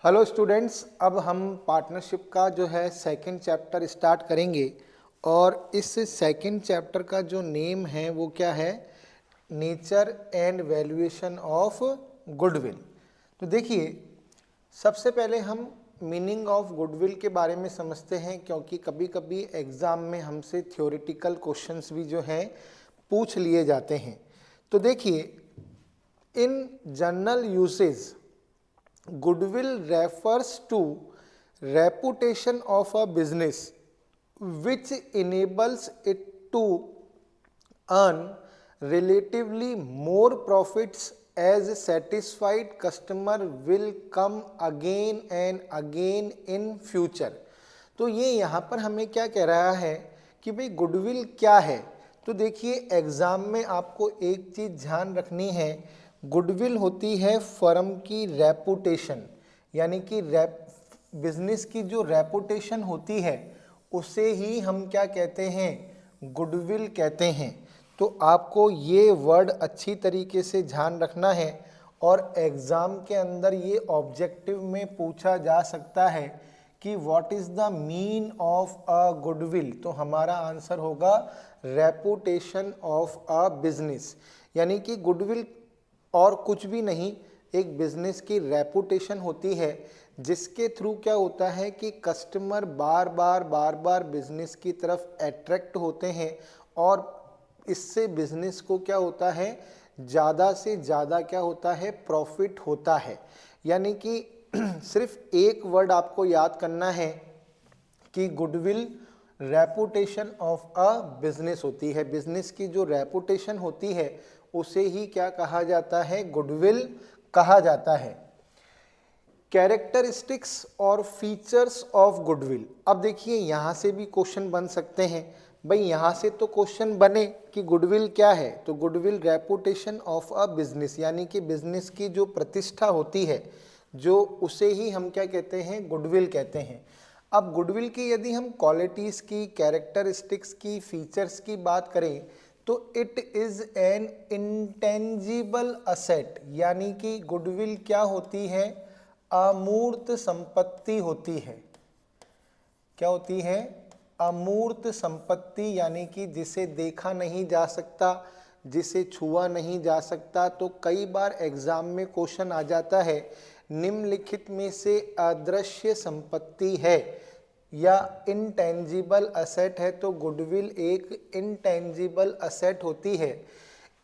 Hello students, अब हम partnership का जो है सेकंड चैप्टर स्टार्ट करेंगे और इस सेकंड चैप्टर का जो नेम है वो क्या है, nature and valuation of goodwill. तो देखिए, सबसे पहले हम मीनिंग ऑफ गुडविल के बारे में समझते हैं, क्योंकि कभी कभी एग्ज़ाम में हमसे थ्योरेटिकल क्वेश्चंस भी जो हैं पूछ लिए जाते हैं। तो देखिए, in general usage goodwill refers to reputation of a business which enables it to earn relatively more profits as satisfied customer will come again and again in future। तो ये यहाँ पर हमें क्या कह रहा है कि भाई गुडविल क्या है। तो देखिए, एग्ज़ाम में आपको एक चीज़ ध्यान रखनी है, गुडविल होती है फर्म की रेपुटेशन, यानी कि बिजनेस की जो रेपुटेशन होती है उसे ही हम क्या कहते हैं, गुडविल कहते हैं। तो आपको ये वर्ड अच्छी तरीके से ध्यान रखना है और एग्ज़ाम के अंदर ये ऑब्जेक्टिव में पूछा जा सकता है कि what is the mean of a goodwill. तो हमारा आंसर होगा रेपुटेशन ऑफ अ बिजनेस, यानी कि गुडविल और कुछ भी नहीं, एक बिजनेस की रेपुटेशन होती है जिसके थ्रू क्या होता है कि कस्टमर बार बार बिजनेस की तरफ अट्रैक्ट होते हैं और इससे बिजनेस को क्या होता है, ज़्यादा से ज़्यादा क्या होता है, प्रॉफिट होता है। यानी कि सिर्फ एक वर्ड आपको याद करना है कि goodwill reputation of a business होती है। बिजनेस की जो रेपुटेशन होती है उसे ही क्या कहा जाता है, गुडविल कहा जाता है। कैरेक्टरिस्टिक्स और फीचर्स ऑफ गुडविल। अब देखिए, यहाँ से भी क्वेश्चन बन सकते हैं। भाई यहाँ से तो क्वेश्चन बने कि गुडविल क्या है, तो goodwill reputation of a business, यानी कि बिजनेस की जो प्रतिष्ठा होती है जो उसे ही हम क्या कहते हैं, गुडविल कहते हैं। अब गुडविल की यदि हम क्वालिटीज़ की, कैरेक्टरिस्टिक्स की, फीचर्स की बात करें तो it is an intangible asset, यानी कि गुडविल क्या होती है, अमूर्त संपत्ति होती है। क्या होती है, अमूर्त संपत्ति, यानी कि जिसे देखा नहीं जा सकता, जिसे छुआ नहीं जा सकता। तो कई बार एग्जाम में क्वेश्चन आ जाता है, निम्नलिखित में से अदृश्य संपत्ति है या इनटेंजिबल असेट है। तो गुडविल एक इनटेंजिबल असेट होती है।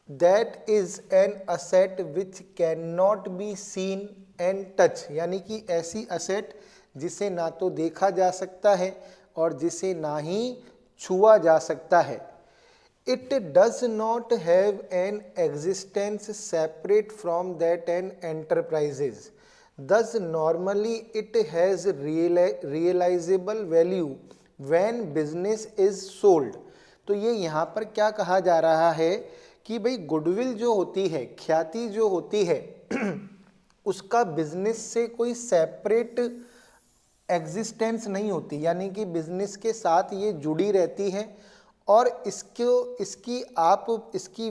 That is an asset which can not be seen and touch, यानी कि ऐसी असेट जिसे ना तो देखा जा सकता है और जिसे ना ही छुआ जा सकता है। It does not have an existence separate from that an enterprises. Thus, normally it has realizable value when business is sold. तो ये यहाँ पर क्या कहा जा रहा है कि भाई गुडविल जो होती है, ख्याति जो होती है उसका बिजनेस से कोई सेपरेट एग्जिस्टेंस नहीं होती, यानी कि बिजनेस के साथ ये जुड़ी रहती है और इसकी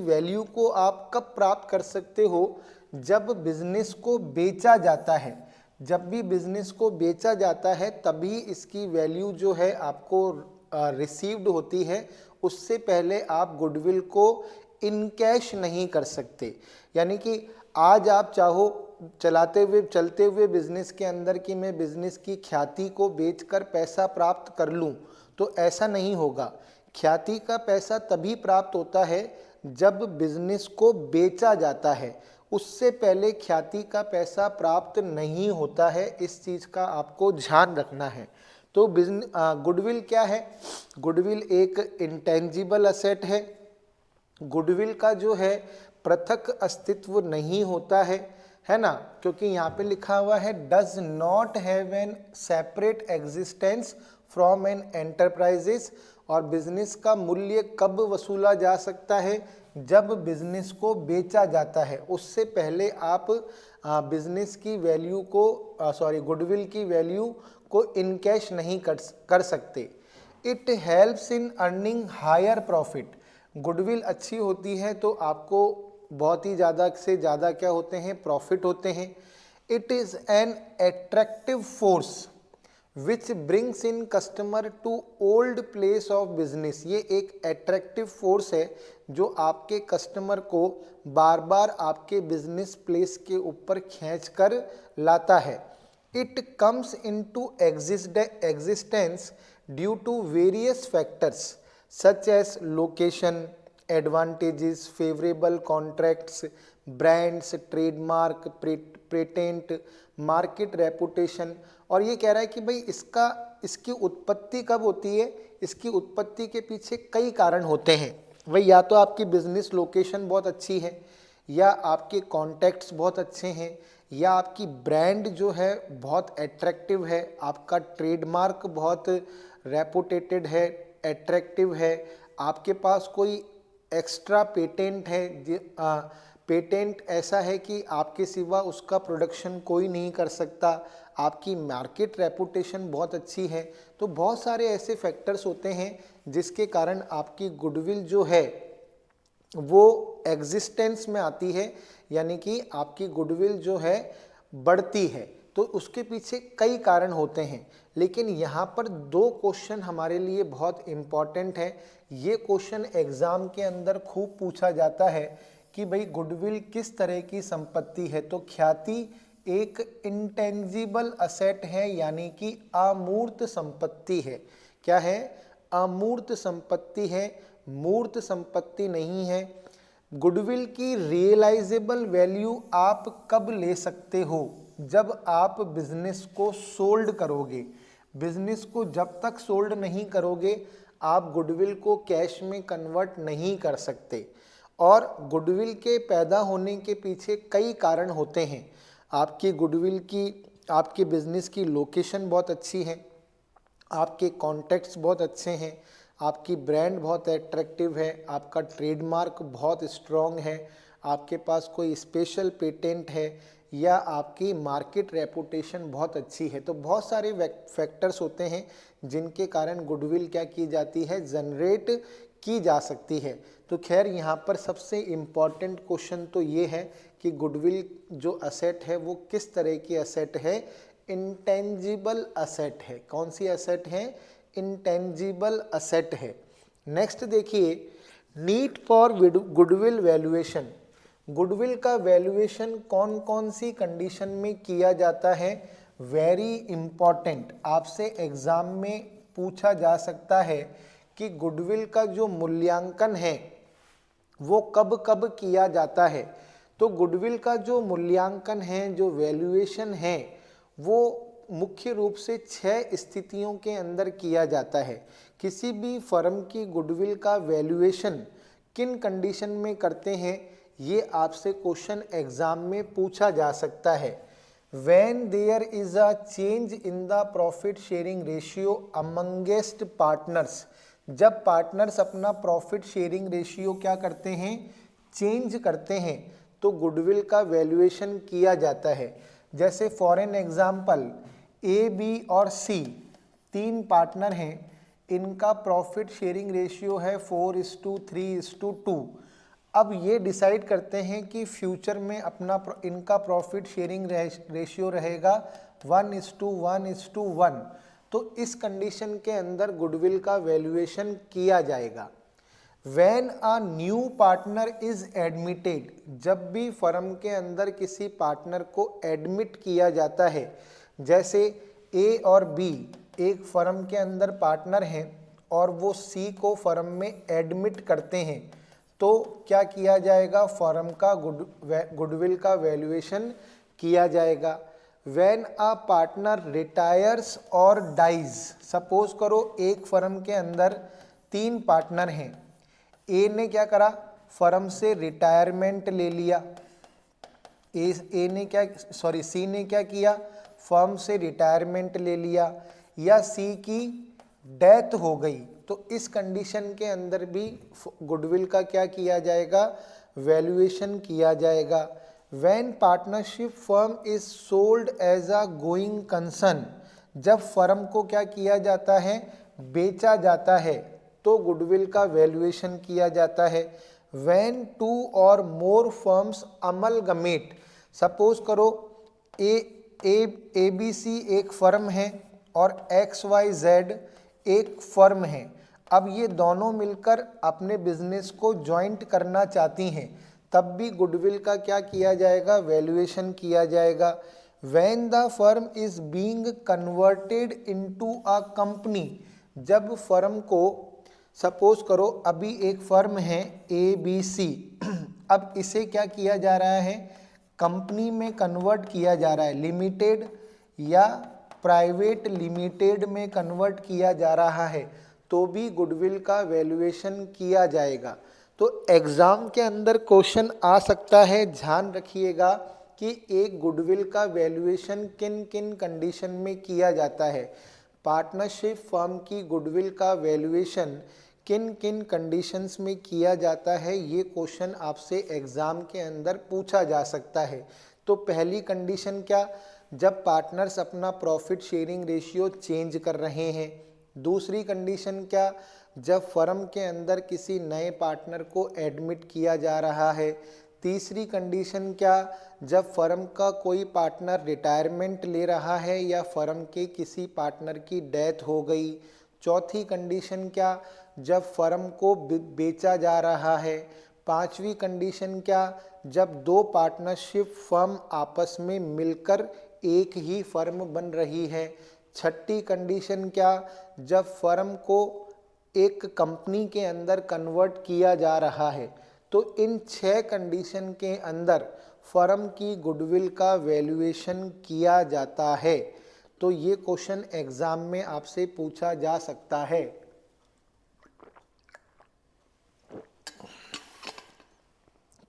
वैल्यू को आप कब प्राप्त कर सकते हो, जब बिजनेस को बेचा जाता है। जब भी बिजनेस को बेचा जाता है तभी इसकी वैल्यू जो है आपको रिसीव्ड होती है। उससे पहले आप गुडविल को इनकैश नहीं कर सकते। यानी कि आज आप चाहो चलते हुए बिजनेस के अंदर कि मैं बिजनेस की ख्याति को बेचकर पैसा प्राप्त कर लूं, तो ऐसा नहीं होगा। ख्याति का पैसा तभी प्राप्त होता है जब बिजनेस को बेचा जाता है, उससे पहले ख्याति का पैसा प्राप्त नहीं होता है। इस चीज़ का आपको ध्यान रखना है। तो गुडविल क्या है, गुडविल एक इंटेंजिबल असेट है। गुडविल का जो है पृथक अस्तित्व नहीं होता है ना, क्योंकि यहाँ पे लिखा हुआ है does not have an separate existence from an enterprises. और बिजनेस का मूल्य कब वसूला जा सकता है, जब बिजनेस को बेचा जाता है। उससे पहले आप बिजनेस की वैल्यू को गुडविल की वैल्यू को इनकैश नहीं कर सकते। It helps in earning higher profit. Goodwill अच्छी होती है तो आपको बहुत ही ज़्यादा से ज़्यादा क्या होते हैं, प्रॉफिट होते हैं। It is an attractive force which brings in customer to old place of business. ये एक एट्रैक्टिव फोर्स है जो आपके कस्टमर को बार बार आपके बिजनेस प्लेस के ऊपर खींच कर लाता है। It comes in to existence due to various factors such as location, advantages, favourable contracts, brands, trademark, patent, market reputation. और ये कह रहा है कि भाई इसकी उत्पत्ति कब होती है, इसकी उत्पत्ति के पीछे कई कारण होते हैं। भाई या तो आपकी बिजनेस लोकेशन बहुत अच्छी है, या आपके कॉन्टैक्ट्स बहुत अच्छे हैं, या आपकी ब्रांड जो है बहुत एट्रैक्टिव है, आपका ट्रेडमार्क बहुत रेपुटेटेड है, एट्रैक्टिव है, आपके पास कोई एक्स्ट्रा पेटेंट है, पेटेंट ऐसा है कि आपके सिवा उसका प्रोडक्शन कोई नहीं कर सकता, आपकी मार्केट रेपुटेशन बहुत अच्छी है। तो बहुत सारे ऐसे फैक्टर्स होते हैं जिसके कारण आपकी गुडविल जो है वो एग्जिस्टेंस में आती है, यानी कि आपकी गुडविल जो है बढ़ती है। तो उसके पीछे कई कारण होते हैं, लेकिन यहाँ पर दो क्वेश्चन हमारे लिए बहुत इम्पॉर्टेंट है। ये क्वेश्चन एग्जाम के अंदर खूब पूछा जाता है कि भाई गुडविल किस तरह की संपत्ति है। तो ख्याति एक इंटेंजिबल असेट है, यानी कि अमूर्त संपत्ति है। क्या है? अमूर्त संपत्ति है, मूर्त संपत्ति नहीं है। गुडविल की रियलाइजेबल वैल्यू आप कब ले सकते हो? जब आप बिजनेस को सोल्ड करोगे। बिजनेस को जब तक सोल्ड नहीं करोगे आप गुडविल को कैश में कन्वर्ट नहीं कर सकते। और गुडविल के पैदा होने के पीछे कई कारण होते हैं। आपकी गुडविल की, आपके बिजनेस की लोकेशन बहुत अच्छी है, आपके कॉन्टैक्ट्स बहुत अच्छे हैं, आपकी ब्रांड बहुत अट्रैक्टिव है, आपका ट्रेडमार्क बहुत स्ट्रॉन्ग है, आपके पास कोई स्पेशल पेटेंट है, या आपकी मार्केट रेपुटेशन बहुत अच्छी है। तो बहुत सारे फैक्टर्स होते हैं जिनके कारण गुडविल क्या की जाती है, जनरेट की जा सकती है। तो खैर यहाँ पर सबसे इम्पॉर्टेंट क्वेश्चन तो ये है कि गुडविल जो असेट है वो किस तरह की असेट है? इंटेंजिबल असेट है। कौन सी असेट है? इंटेंजिबल असेट है। नेक्स्ट देखिए, need for goodwill valuation. Goodwill का वैल्यूएशन कौन कौन सी कंडीशन में किया जाता है? वेरी इंपॉर्टेंट, आपसे एग्जाम में पूछा जा सकता है कि गुडविल का जो मूल्यांकन है वो कब कब किया जाता है। तो गुडविल का जो मूल्यांकन है, जो वैल्यूएशन है, वो मुख्य रूप से 6 स्थितियों के अंदर किया जाता है। किसी भी फर्म की गुडविल का वैल्यूएशन किन कंडीशन में करते हैं, ये आपसे क्वेश्चन एग्जाम में पूछा जा सकता है। When there is a change in the profit sharing ratio amongst partners, जब पार्टनर्स अपना प्रॉफिट शेयरिंग रेशियो क्या करते हैं? चेंज करते हैं, तो गुडविल का वैल्यूएशन किया जाता है। जैसे for an example, A, B और सी 3 पार्टनर हैं, इनका प्रॉफिट शेयरिंग रेशियो है 4:3:2। अब ये डिसाइड करते हैं कि फ्यूचर में अपना इनका प्रॉफिट शेयरिंग रेशियो रहेगा 1:1:1। तो इस कंडीशन के अंदर गुडविल का वैल्यूएशन किया जाएगा। When a new partner is admitted, जब भी फर्म के अंदर किसी पार्टनर को एडमिट किया जाता है, जैसे ए और बी एक फर्म के अंदर पार्टनर हैं और वो सी को फर्म में एडमिट करते हैं, तो क्या किया जाएगा? फर्म का गुडविल का वैल्यूएशन किया जाएगा। When a partner retires और dies, सपोज करो एक फर्म के अंदर 3 पार्टनर हैं, ए ने क्या करा? फर्म से रिटायरमेंट ले लिया। सी ने क्या किया? फर्म से रिटायरमेंट ले लिया, या सी की डेथ हो गई। तो इस कंडीशन के अंदर भी गुडविल का क्या किया जाएगा? वैल्यूएशन किया जाएगा। When partnership firm is sold as a going concern, जब फर्म को क्या किया जाता है? बेचा जाता है, तो गुडविल का वैल्यूएशन किया जाता है। When 2 और मोर फर्म्स अमलगमेट, सपोज करो ABC एक फर्म है और XYZ एक फर्म है। अब ये दोनों मिलकर अपने बिजनेस को जॉइंट करना चाहती हैं, तब भी गुडविल का क्या किया जाएगा, वैल्यूएशन किया जाएगा। When the firm is being converted into a company, जब फर्म को, सपोज करो अभी एक फर्म है ABC, अब इसे क्या किया जा रहा है, कंपनी में कन्वर्ट किया जा रहा है, लिमिटेड या प्राइवेट लिमिटेड में कन्वर्ट किया जा रहा है, तो भी गुडविल का वैल्यूएशन किया जाएगा। तो एग्जाम के अंदर क्वेश्चन आ सकता है, ध्यान रखिएगा कि एक गुडविल का वैल्यूएशन किन किन कंडीशन में किया जाता है। पार्टनरशिप फर्म की गुडविल का वैल्यूएशन किन किन कंडीशंस में किया जाता है, ये क्वेश्चन आपसे एग्जाम के अंदर पूछा जा सकता है। तो पहली कंडीशन क्या, जब पार्टनर्स अपना प्रॉफिट शेयरिंग रेशियो चेंज कर रहे हैं। दूसरी कंडीशन क्या, जब फर्म के अंदर किसी नए पार्टनर को एडमिट किया जा रहा है। तीसरी कंडीशन क्या, जब फर्म का कोई पार्टनर रिटायरमेंट ले रहा है या फर्म के किसी पार्टनर की डेथ हो गई। चौथी कंडीशन क्या, जब फर्म को बेचा जा रहा है। पांचवी कंडीशन क्या, जब दो पार्टनरशिप फर्म आपस में मिलकर एक ही फर्म बन रही है। छठी कंडीशन क्या, जब फर्म को एक कंपनी के अंदर कन्वर्ट किया जा रहा है। तो इन 6 कंडीशन के अंदर फर्म की गुडविल का वैल्यूएशन किया जाता है। तो ये क्वेश्चन एग्जाम में आपसे पूछा जा सकता है।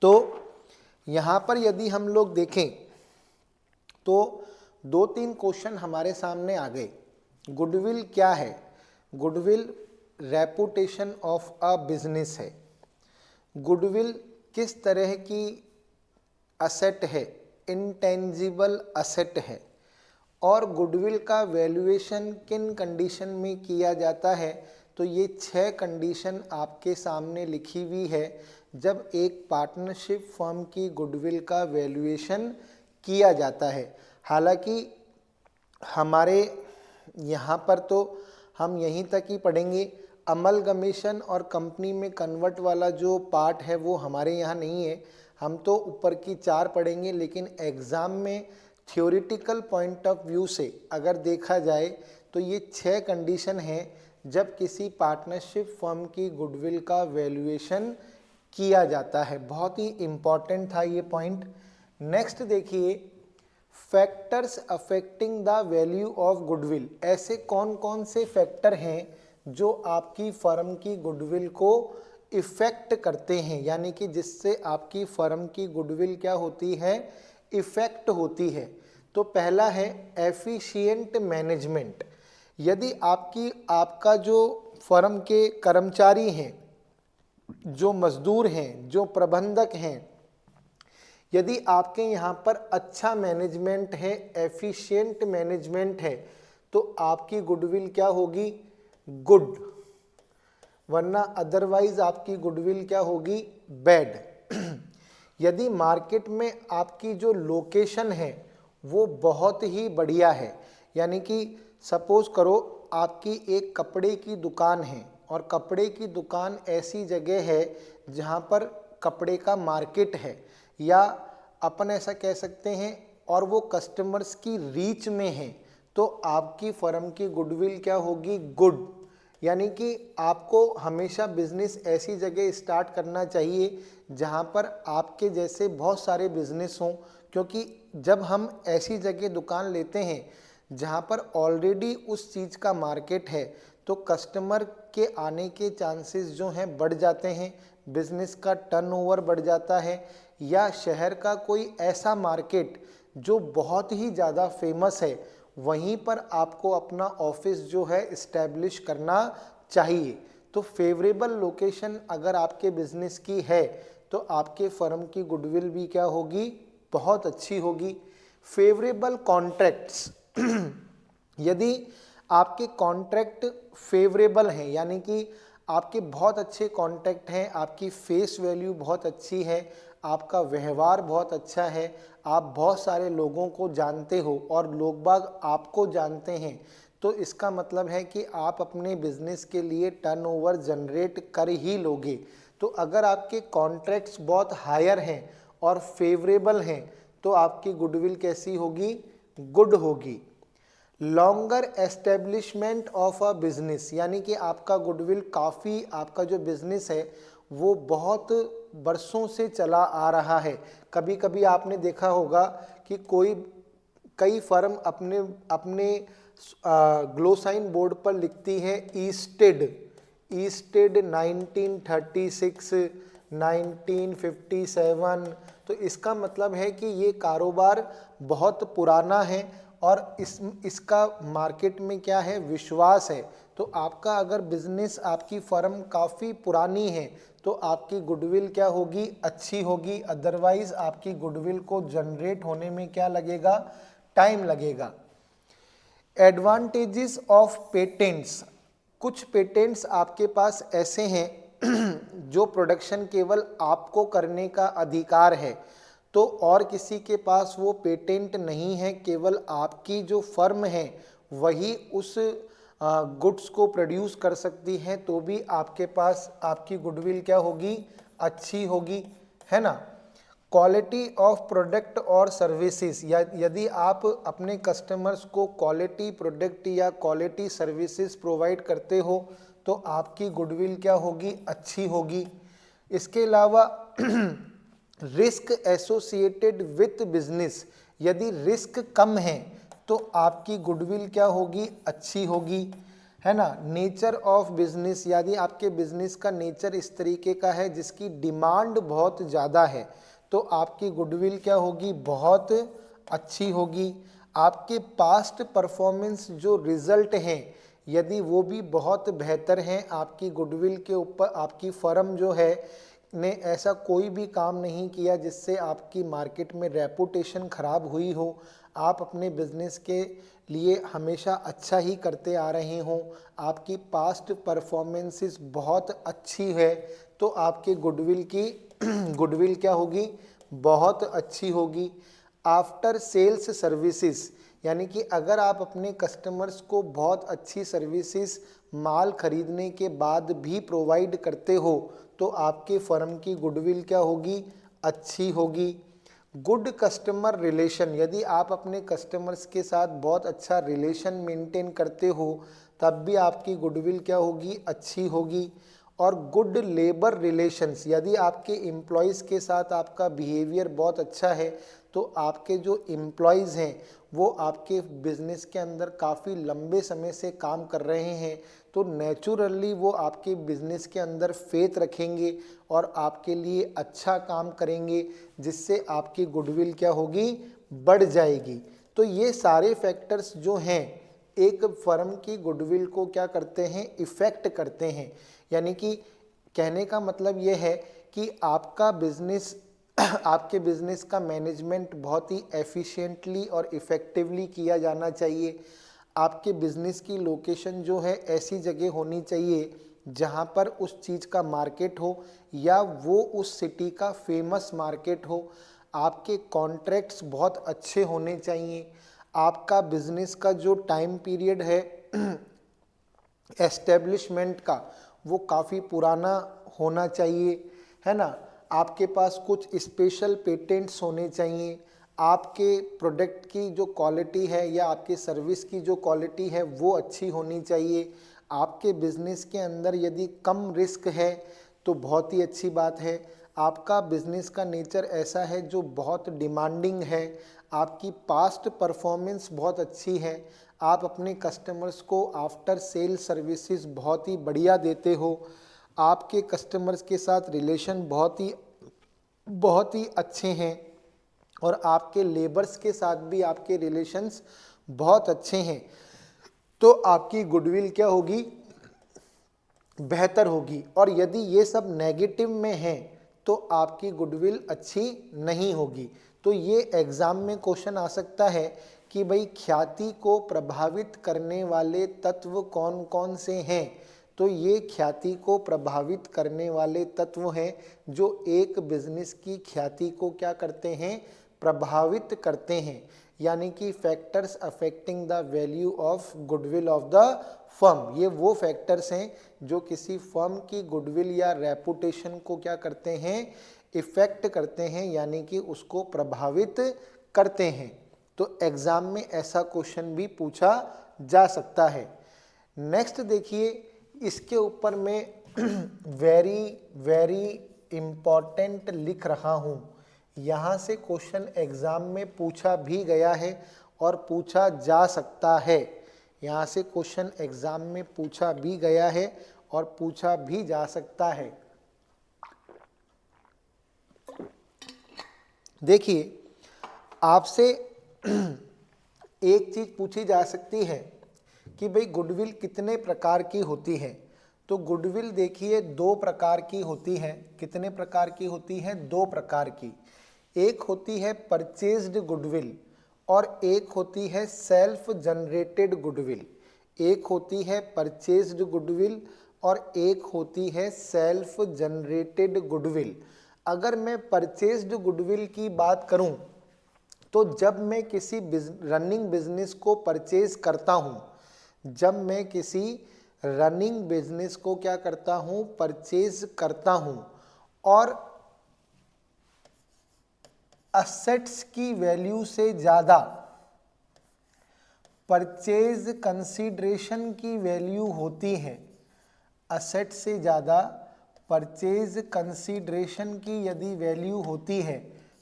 तो यहाँ पर यदि हम लोग देखें तो 2-3 क्वेश्चन हमारे सामने आ गए। गुडविल क्या है, goodwill reputation of a business है। गुडविल किस तरह की असेट है, इंटेंजिबल असेट है। और गुडविल का वैल्यूएशन किन कंडीशन में किया जाता है, तो ये 6 कंडीशन आपके सामने लिखी हुई है जब एक पार्टनरशिप फर्म की गुडविल का वैल्यूएशन किया जाता है। हालांकि हमारे यहाँ पर तो हम यहीं तक ही पढ़ेंगे, अमलगमेशन और कंपनी में कन्वर्ट वाला जो पार्ट है वो हमारे यहाँ नहीं है, हम तो ऊपर की 4 पढ़ेंगे। लेकिन एग्ज़ाम में थ्योरेटिकल पॉइंट ऑफ व्यू से अगर देखा जाए तो ये 6 कंडीशन हैं जब किसी पार्टनरशिप फर्म की गुडविल का वैल्यूएशन किया जाता है। बहुत ही इम्पॉर्टेंट था ये पॉइंट। नेक्स्ट देखिए, factors affecting the value of goodwill. ऐसे कौन कौन से फैक्टर हैं जो आपकी फर्म की गुडविल को इफ़ेक्ट करते हैं, यानी कि जिससे आपकी फर्म की गुडविल क्या होती है, इफ़ेक्ट होती है। तो पहला है एफिशिएंट मैनेजमेंट। यदि आपका जो फर्म के कर्मचारी हैं, जो मजदूर हैं, जो प्रबंधक हैं, यदि आपके यहाँ पर अच्छा मैनेजमेंट है, एफिशिएंट मैनेजमेंट है, तो आपकी गुडविल क्या होगी, गुड। वरना अदरवाइज आपकी गुडविल क्या होगी, बैड। यदि मार्केट में आपकी जो लोकेशन है वो बहुत ही बढ़िया है, यानी कि सपोज करो आपकी एक कपड़े की दुकान है और कपड़े की दुकान ऐसी जगह है जहाँ पर कपड़े का मार्केट है, या अपन ऐसा कह सकते हैं, और वो कस्टमर्स की रीच में है, तो आपकी फर्म की गुडविल क्या होगी, गुड। यानी कि आपको हमेशा बिजनेस ऐसी जगह स्टार्ट करना चाहिए जहाँ पर आपके जैसे बहुत सारे बिजनेस हों, क्योंकि जब हम ऐसी जगह दुकान लेते हैं जहाँ पर ऑलरेडी उस चीज़ का मार्केट है, तो कस्टमर के आने के चांसेस जो हैं बढ़ जाते हैं, बिजनेस का टर्नओवर बढ़ जाता है। या शहर का कोई ऐसा मार्केट जो बहुत ही ज़्यादा फेमस है, वहीं पर आपको अपना ऑफिस जो है इस्टेब्लिश करना चाहिए। तो फेवरेबल लोकेशन अगर आपके बिजनेस की है तो आपके फर्म की गुडविल भी क्या होगी, बहुत अच्छी होगी। फेवरेबल कॉन्ट्रैक्ट्स, यदि आपके कॉन्ट्रैक्ट फेवरेबल हैं, यानी कि आपके बहुत अच्छे कॉन्ट्रैक्ट हैं, आपकी फेस वैल्यू बहुत अच्छी है, आपका व्यवहार बहुत अच्छा है, आप बहुत सारे लोगों को जानते हो और लोग बाग आपको जानते हैं, तो इसका मतलब है कि आप अपने बिजनेस के लिए टर्नओवर जनरेट कर ही लोगे। तो अगर आपके कॉन्ट्रैक्ट्स बहुत हायर हैं और फेवरेबल हैं तो आपकी गुडविल कैसी होगी? गुड होगी। Longer establishment of a business, यानी कि आपका गुडविल काफ़ी, आपका जो बिजनेस है वो बहुत बरसों से चला आ रहा है। कभी कभी आपने देखा होगा कि कई फर्म अपने अपने ग्लोसाइन बोर्ड पर लिखती है ईस्टेड, ईस्टेड 1936, 1957। तो इसका मतलब है कि ये कारोबार बहुत पुराना है और इसका मार्केट में क्या है? विश्वास है। तो आपका अगर बिजनेस, आपकी फर्म काफ़ी पुरानी है तो आपकी गुडविल क्या होगी? अच्छी होगी। अदरवाइज आपकी गुडविल को जनरेट होने में क्या लगेगा? टाइम लगेगा। एडवांटेजेस ऑफ पेटेंट्स, कुछ पेटेंट्स आपके पास ऐसे हैं जो प्रोडक्शन केवल आपको करने का अधिकार है, तो और किसी के पास वो पेटेंट नहीं है, केवल आपकी जो फर्म है वही उस गुड्स को प्रोड्यूस कर सकती है, तो भी आपके पास आपकी गुडविल क्या होगी? अच्छी होगी, है ना। क्वालिटी ऑफ प्रोडक्ट और सर्विसेज, यदि आप अपने कस्टमर्स को क्वालिटी प्रोडक्ट या क्वालिटी सर्विसेज प्रोवाइड करते हो तो आपकी गुडविल क्या होगी? अच्छी होगी। इसके अलावा रिस्क एसोसिएटेड विथ बिजनेस, यदि रिस्क कम है तो आपकी गुडविल क्या होगी? अच्छी होगी, है ना। नेचर ऑफ बिजनेस, यदि आपके बिजनेस का नेचर इस तरीके का है जिसकी डिमांड बहुत ज़्यादा है तो आपकी गुडविल क्या होगी? बहुत अच्छी होगी। आपके पास्ट परफॉर्मेंस जो रिजल्ट हैं यदि वो भी बहुत बेहतर हैं, आपकी गुडविल के ऊपर आपकी फर्म जो है ने ऐसा कोई भी काम नहीं किया जिससे आपकी मार्केट में रेपुटेशन खराब हुई हो, आप अपने बिजनेस के लिए हमेशा अच्छा ही करते आ रहे हों, आपकी पास्ट परफॉर्मेंसेस बहुत अच्छी है, तो आपके गुडविल की गुडविल क्या होगी? बहुत अच्छी होगी। आफ्टर सेल्स सर्विसेज, यानी कि अगर आप अपने कस्टमर्स को बहुत अच्छी सर्विसेज माल खरीदने के बाद भी प्रोवाइड करते हो तो आपके फर्म की गुडविल क्या होगी? अच्छी होगी। गुड कस्टमर रिलेशन, यदि आप अपने कस्टमर्स के साथ बहुत अच्छा रिलेशन मेंटेन करते हो तब भी आपकी गुडविल क्या होगी? अच्छी होगी। और गुड लेबर रिलेशंस, यदि आपके एम्प्लॉयज़ के साथ आपका बिहेवियर बहुत अच्छा है तो आपके जो एम्प्लॉयज़ हैं वो आपके बिजनेस के अंदर काफ़ी लंबे समय से काम कर रहे हैं, तो नेचुरली वो आपके बिजनेस के अंदर फेथ रखेंगे और आपके लिए अच्छा काम करेंगे, जिससे आपकी गुडविल क्या होगी? बढ़ जाएगी। तो ये सारे फैक्टर्स जो हैं एक फर्म की गुडविल को क्या करते हैं? इफ़ेक्ट करते हैं। यानी कि कहने का मतलब ये है कि आपका बिजनेस आपके बिजनेस का मैनेजमेंट बहुत ही एफिशिएंटली और इफ़ेक्टिवली किया जाना चाहिए। आपके बिजनेस की लोकेशन जो है ऐसी जगह होनी चाहिए जहाँ पर उस चीज़ का मार्केट हो या वो उस सिटी का फेमस मार्केट हो। आपके कॉन्ट्रैक्ट्स बहुत अच्छे होने चाहिए। आपका बिजनेस का जो टाइम पीरियड है एस्टेब्लिशमेंट का वो काफ़ी पुराना होना चाहिए, है ना। आपके पास कुछ स्पेशल पेटेंट्स होने चाहिए। आपके प्रोडक्ट की जो क्वालिटी है या आपके सर्विस की जो क्वालिटी है वो अच्छी होनी चाहिए। आपके बिजनेस के अंदर यदि कम रिस्क है तो बहुत ही अच्छी बात है। आपका बिजनेस का नेचर ऐसा है जो बहुत डिमांडिंग है। आपकी पास्ट परफॉर्मेंस बहुत अच्छी है। आप अपने कस्टमर्स को आफ्टर सेल सर्विसेज बहुत ही बढ़िया देते हो। आपके कस्टमर्स के साथ रिलेशन बहुत ही अच्छे हैं और आपके लेबर्स के साथ भी आपके रिलेशंस बहुत अच्छे हैं, तो आपकी गुडविल क्या होगी? बेहतर होगी। और यदि ये सब नेगेटिव में है तो आपकी गुडविल अच्छी नहीं होगी। तो ये एग्जाम में क्वेश्चन आ सकता है कि भाई ख्याति को प्रभावित करने वाले तत्व कौन कौन से हैं। तो ये ख्याति को प्रभावित करने वाले तत्व हैं जो एक बिजनेस की ख्याति को क्या करते हैं, प्रभावित करते हैं। यानी कि factors affecting the value of goodwill of the firm, ये वो फैक्टर्स हैं जो किसी फर्म की गुडविल या रेपुटेशन को क्या करते हैं, इफेक्ट करते हैं, यानी कि उसको प्रभावित करते हैं। तो एग्जाम में ऐसा क्वेश्चन भी पूछा जा सकता है। नेक्स्ट देखिए, इसके ऊपर मैं वेरी वेरी इम्पॉर्टेंट लिख रहा हूँ। यहाँ से क्वेश्चन एग्जाम में पूछा भी गया है और पूछा जा सकता है। यहाँ से क्वेश्चन एग्जाम में पूछा भी गया है और पूछा भी जा सकता है। देखिए, आपसे एक चीज पूछी जा सकती है कि भाई गुडविल कितने प्रकार की होती है। तो गुडविल देखिए दो प्रकार की होती है। कितने प्रकार की होती है? दो प्रकार की। एक होती है परचेज्ड गुडविल और एक होती है सेल्फ जनरेटेड गुडविल। एक होती है परचेज्ड गुडविल और एक होती है सेल्फ जनरेटेड गुडविल। अगर मैं परचेज्ड गुडविल की बात करूं तो जब मैं किसी रनिंग बिजनेस को परचेज करता हूं, जब मैं किसी रनिंग बिजनेस को क्या करता हूं, परचेज करता हूं और असेट्स की वैल्यू से ज़्यादा परचेज कंसीडरेशन की वैल्यू होती है, असेट से ज़्यादा परचेज कंसीडरेशन की यदि वैल्यू होती है,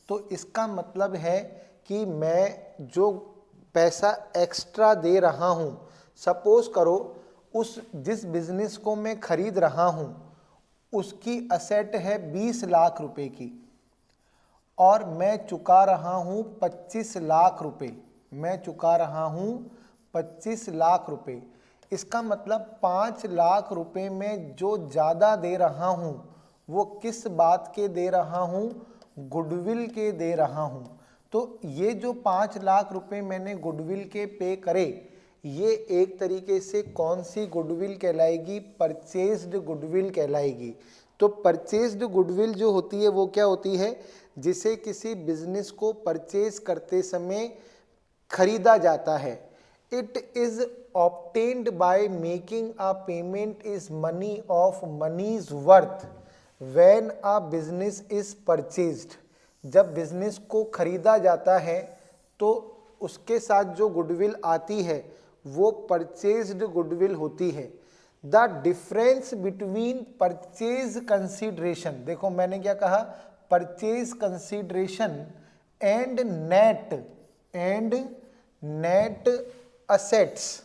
तो इसका मतलब है कि मैं जो पैसा एक्स्ट्रा दे रहा हूँ, सपोज करो उस जिस बिजनेस को मैं खरीद रहा हूँ उसकी असेट है 20 लाख रुपए की और मैं चुका रहा हूँ 25 लाख रुपए, मैं चुका रहा हूँ 25 लाख रुपए। इसका मतलब 5 लाख रुपए में जो ज़्यादा दे रहा हूँ वो किस बात के दे रहा हूँ, गुडविल के दे रहा हूँ। तो ये जो 5 लाख रुपए मैंने गुडविल के पे करे, ये एक तरीके से कौन सी गुडविल कहलाएगी, परचेज्ड गुडविल कहलाएगी। तो परचेज्ड गुडविल जो होती है वो क्या होती है, जिसे किसी बिजनेस को परचेज करते समय खरीदा जाता है। It is obtained by making a payment is money of money's worth when a business is purchased. जब बिजनेस को खरीदा जाता है तो उसके साथ जो गुडविल आती है वो परचेज्ड गुडविल होती है। The difference between purchase consideration, देखो मैंने क्या कहा, purchase consideration and net assets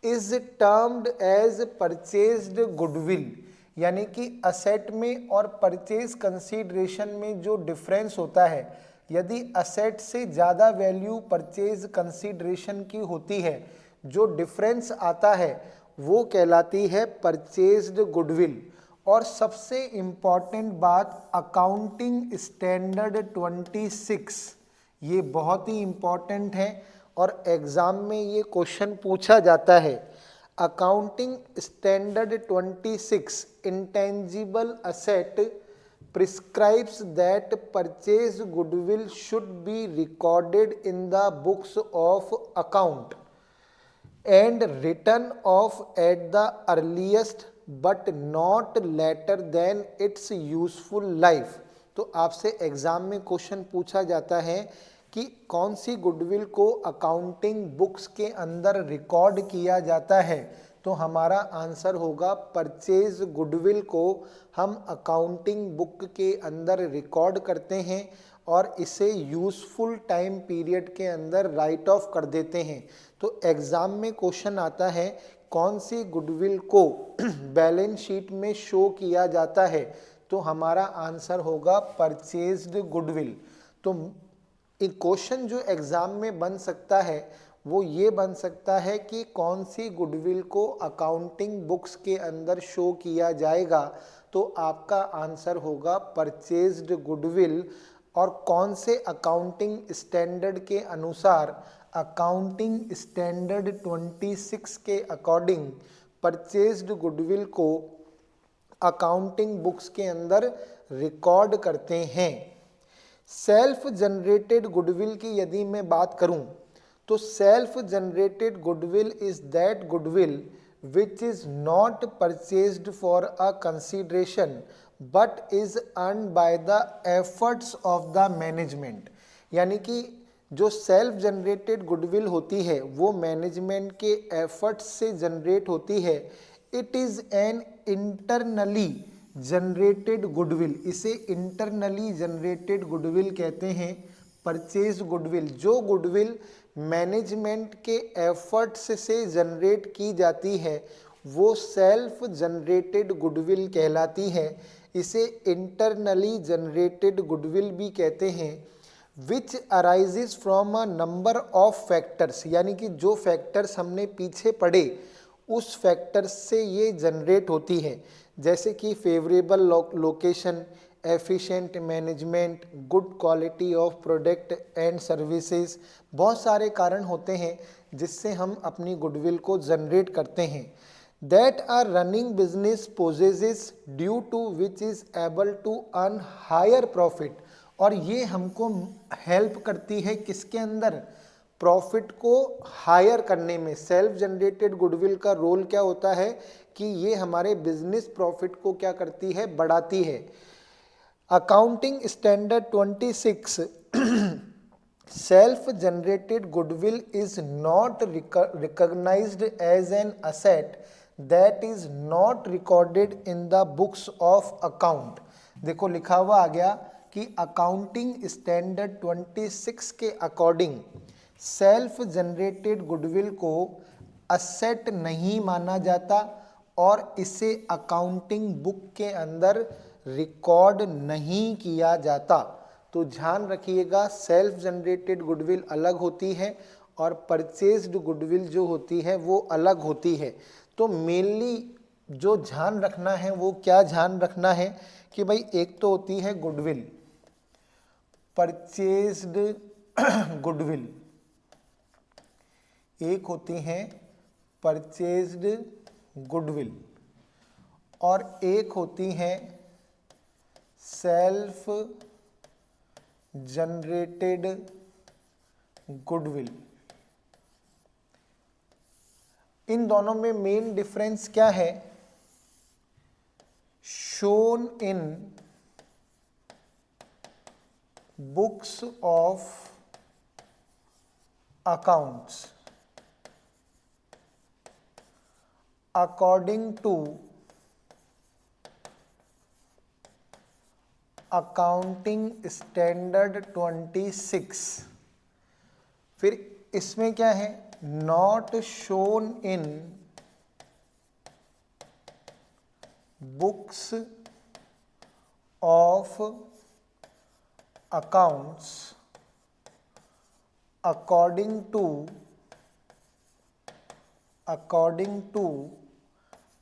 is termed as purchased goodwill. यानी कि असेट में और परचेज कंसीडरेशन में जो डिफरेंस होता है, यदि असेट से ज़्यादा वैल्यू परचेज कंसीडरेशन की होती है, जो डिफरेंस आता है वो कहलाती है परचेज्ड गुडविल। और सबसे इम्पॉर्टेंट बात, अकाउंटिंग स्टैंडर्ड 26, ये बहुत ही इम्पॉर्टेंट है और एग्जाम में ये क्वेश्चन पूछा जाता है। Accounting standard 26 intangible asset prescribes that purchase goodwill should be recorded in the books of account and written off at the earliest but not later than its useful life। तो आपसे exam में question पूछा जाता है कि कौन सी goodwill को accounting books के अंदर रिकॉर्ड किया जाता है, तो हमारा आंसर होगा परचेज गुडविल को हम अकाउंटिंग बुक के अंदर रिकॉर्ड करते हैं और इसे यूज़फुल टाइम पीरियड के अंदर राइट ऑफ कर देते हैं। तो एग्ज़ाम में क्वेश्चन आता है कौन सी गुडविल को बैलेंस शीट में शो किया जाता है, तो हमारा आंसर होगा परचेज्ड गुडविल। तो एक क्वेश्चन जो एग्ज़ाम में बन सकता है वो ये बन सकता है कि कौन सी गुडविल को अकाउंटिंग बुक्स के अंदर शो किया जाएगा, तो आपका आंसर होगा परचेज्ड गुडविल। और कौन से अकाउंटिंग स्टैंडर्ड के अनुसार, अकाउंटिंग स्टैंडर्ड 26 के अकॉर्डिंग परचेज्ड गुडविल को अकाउंटिंग बुक्स के अंदर रिकॉर्ड करते हैं। सेल्फ जनरेटेड गुडविल की यदि मैं बात करूं तो self generated goodwill is that goodwill which is not purchased for a consideration but is earned by the efforts of the management। यानी कि जो सेल्फ जनरेटेड गुडविल होती है वो मैनेजमेंट के एफर्ट्स से जनरेट होती है। It is an internally generated goodwill, इसे इंटरनली जनरेटेड गुडविल कहते हैं। परचेज गुडविल, जो गुडविल मैनेजमेंट के एफर्ट्स से जनरेट की जाती है वो सेल्फ जनरेटेड गुडविल कहलाती है। इसे इंटरनली जनरेटेड गुडविल भी कहते हैं। Which arises from a number of factors, यानी कि जो फैक्टर्स हमने पीछे पढ़े उस फैक्टर्स से ये जनरेट होती है, जैसे कि favourable location, efficient management, good quality of product and services. बहुत सारे कारण होते हैं जिससे हम अपनी गुडविल को जनरेट करते हैं। That are running business possesses due to which is able to earn higher profit, और ये हमको हेल्प करती है किसके अंदर, प्रॉफिट को हायर करने में। सेल्फ जनरेटेड गुडविल का रोल क्या होता है कि ये हमारे बिजनेस प्रॉफिट को क्या करती है, बढ़ाती है। Accounting standard 26 self generated goodwill is not recognised as an asset that is not recorded in the books of account. देखो लिखा हुआ आ गया कि अकाउंटिंग स्टैंडर्ड 26 के अकॉर्डिंग सेल्फ जनरेटेड गुडविल को असेट नहीं माना जाता और इसे अकाउंटिंग बुक के अंदर रिकॉर्ड नहीं किया जाता। तो ध्यान रखिएगा, सेल्फ जनरेटेड गुडविल अलग होती है और परचेज्ड गुडविल जो होती है वो अलग होती है। तो मेनली जो ध्यान रखना है वो क्या ध्यान रखना है कि भाई एक तो होती है गुडविल, परचेज्ड गुडविल, एक होती है परचेज्ड गुडविल और एक होती है सेल्फ जनरेटेड गुडविल। इन दोनों में मेन डिफरेंस क्या है, shown in books of accounts according to accounting standard 26। फिर इसमें क्या है, not shown in books of accounts according to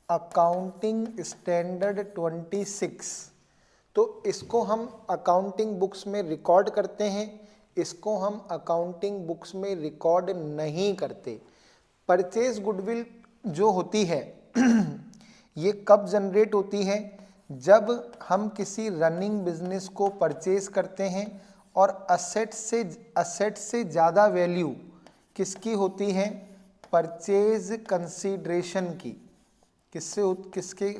accounting standard 26। तो इसको हम अकाउंटिंग बुक्स में रिकॉर्ड करते हैं, इसको हम अकाउंटिंग बुक्स में रिकॉर्ड नहीं करते। परचेज गुडविल जो होती है ये कब जनरेट होती है, जब हम किसी रनिंग बिजनेस को परचेज करते हैं और असेट से ज़्यादा वैल्यू किसकी होती है, परचेज कंसीडरेशन की। किसके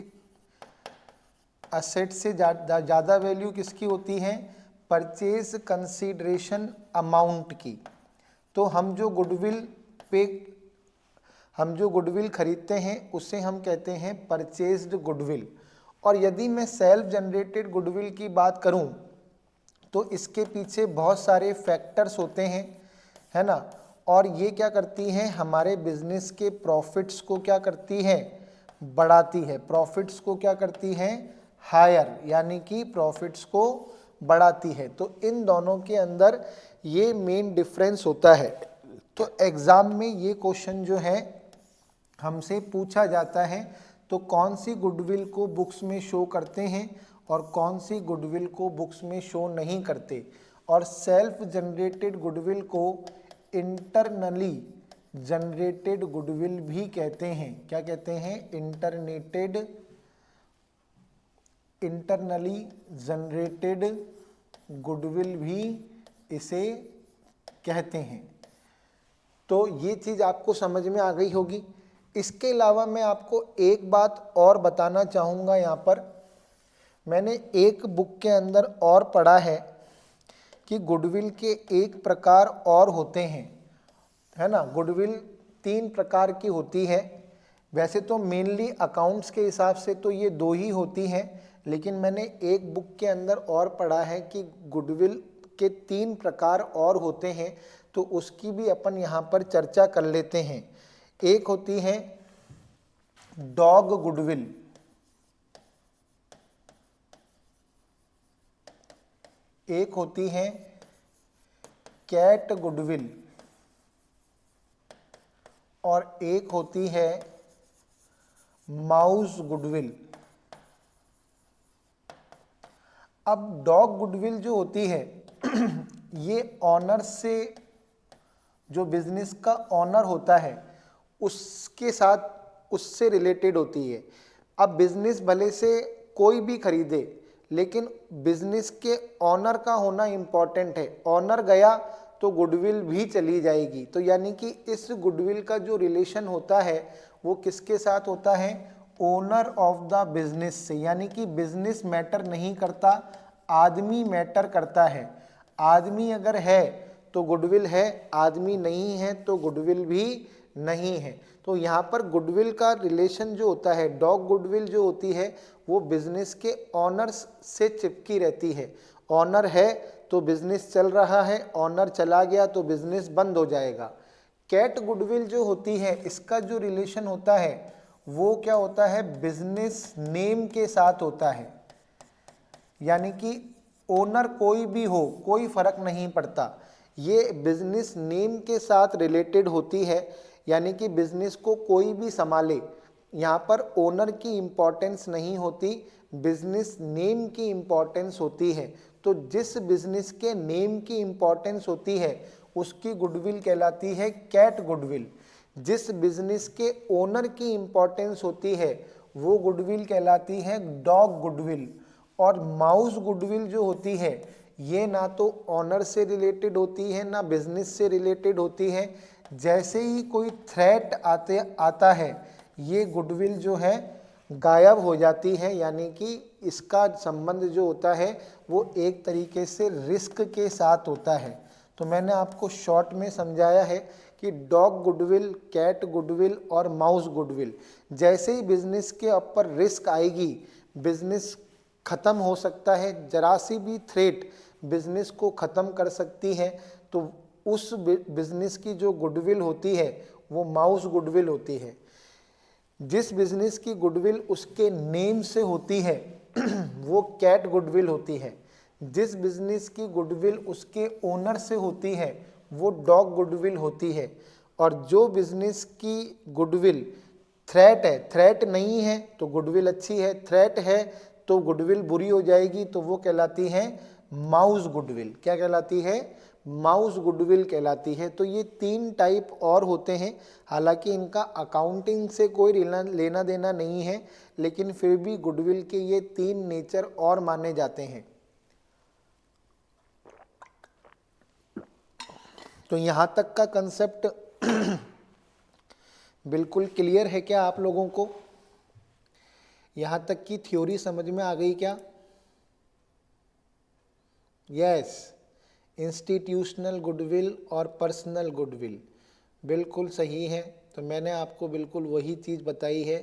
असेट से ज़्यादा वैल्यू किसकी होती है, परचेज कंसीडरेशन अमाउंट की। तो हम जो गुडविल खरीदते हैं उसे हम कहते हैं परचेज्ड गुडविल। और यदि मैं सेल्फ जनरेटेड गुडविल की बात करूं तो इसके पीछे बहुत सारे फैक्टर्स होते हैं, है ना, और ये क्या करती हैं, हमारे बिजनेस के प्रॉफिट्स को क्या करती है, बढ़ाती है। प्रॉफिट्स को क्या करती है, हायर, यानी कि प्रॉफिट्स को बढ़ाती है। तो इन दोनों के अंदर ये मेन डिफरेंस होता है। तो एग्ज़ाम में ये क्वेश्चन जो है हमसे पूछा जाता है, तो कौन सी गुडविल को बुक्स में शो करते हैं और कौन सी गुडविल को बुक्स में शो नहीं करते। और सेल्फ जनरेटेड गुडविल को इंटरनली जनरेटेड गुडविल भी कहते हैं। क्या कहते हैं? इंटरनली जनरेटेड गुडविल भी इसे कहते हैं। तो ये चीज़ आपको समझ में आ गई होगी। इसके अलावा मैं आपको एक बात और बताना चाहूँगा। यहाँ पर मैंने एक बुक के अंदर और पढ़ा है कि गुडविल के एक प्रकार और होते हैं, है ना। गुडविल 3 प्रकार की होती है। वैसे तो मेनली अकाउंट्स के हिसाब से तो ये 2 ही होती हैं, लेकिन मैंने एक बुक के अंदर और पढ़ा है कि गुडविल के 3 प्रकार और होते हैं, तो उसकी भी अपन यहाँ पर चर्चा कर लेते हैं। एक होती है डॉग गुडविल, एक होती है कैट गुडविल, और एक होती है माउस गुडविल। अब डॉग गुडविल जो होती है ये ऑनर से, जो बिजनेस का ऑनर होता है उसके साथ, उससे रिलेटेड होती है। अब बिजनेस भले से कोई भी खरीदे, लेकिन बिजनेस के ऑनर का होना इम्पॉर्टेंट है। ऑनर गया तो गुडविल भी चली जाएगी। तो यानी कि इस गुडविल का जो रिलेशन होता है वो किसके साथ होता है? ओनर ऑफ द बिजनेस से। यानी कि बिजनेस मैटर नहीं करता, आदमी मैटर करता है। आदमी अगर है तो गुडविल है, आदमी नहीं है तो गुडविल भी नहीं है। तो यहाँ पर गुडविल का रिलेशन जो होता है, डॉग गुडविल जो होती है, वो बिजनेस के ऑनर्स से चिपकी रहती है। ऑनर है तो बिजनेस चल रहा है, ऑनर चला गया तो बिजनेस बंद हो जाएगा। कैट गुडविल जो होती है, इसका जो रिलेशन होता है वो क्या होता है? बिजनेस नेम के साथ होता है। यानी कि ओनर कोई भी हो, कोई फर्क नहीं पड़ता, ये बिजनेस नेम के साथ रिलेटेड होती है। यानी कि बिजनेस को कोई भी संभाले, यहाँ पर ओनर की इम्पोर्टेंस नहीं होती, बिजनेस नेम की इम्पोर्टेंस होती है। तो जिस बिजनेस के नेम की इम्पोर्टेंस होती है उसकी गुडविल कहलाती है कैट गुडविल। जिस बिजनेस के ओनर की इम्पोर्टेंस होती है वो गुडविल कहलाती है डॉग गुडविल। और माउस गुडविल जो होती है ये ना तो ऑनर से रिलेटेड होती है ना बिजनेस से रिलेटेड होती है। जैसे ही कोई थ्रेट आता है ये गुडविल जो है गायब हो जाती है। यानी कि इसका संबंध जो होता है वो एक तरीके से रिस्क के साथ होता है। तो मैंने आपको शॉर्ट में समझाया है कि डॉग गुडविल, कैट गुडविल और माउस गुडविल, जैसे ही बिजनेस के ऊपर रिस्क आएगी, बिजनेस खत्म हो सकता है, जरा सी भी थ्रेट बिजनेस को ख़त्म कर सकती है, तो उस बिजनेस की जो गुडविल होती है वो माउस गुडविल होती है। जिस बिजनेस की गुडविल उसके नेम से होती है वो कैट गुडविल होती है। जिस बिजनेस की गुडविल उसके ओनर से होती है वो डॉग गुडविल होती है। और जो बिजनेस की गुडविल थ्रेट है, थ्रेट नहीं है तो गुडविल अच्छी है, थ्रेट है तो गुडविल बुरी हो जाएगी, तो वो कहलाती है माउस गुडविल। क्या कहलाती है? माउस गुडविल कहलाती है। तो ये 3 टाइप और होते हैं, हालांकि इनका अकाउंटिंग से कोई लेना देना नहीं है, लेकिन फिर भी गुडविल के ये 3 नेचर और माने जाते हैं। तो यहाँ तक का कंसेप्ट बिल्कुल क्लियर है क्या आप लोगों को? यहाँ तक की थ्योरी समझ में आ गई क्या? यस, इंस्टीट्यूशनल गुडविल और पर्सनल गुडविल बिल्कुल सही है। तो मैंने आपको बिल्कुल वही चीज़ बताई है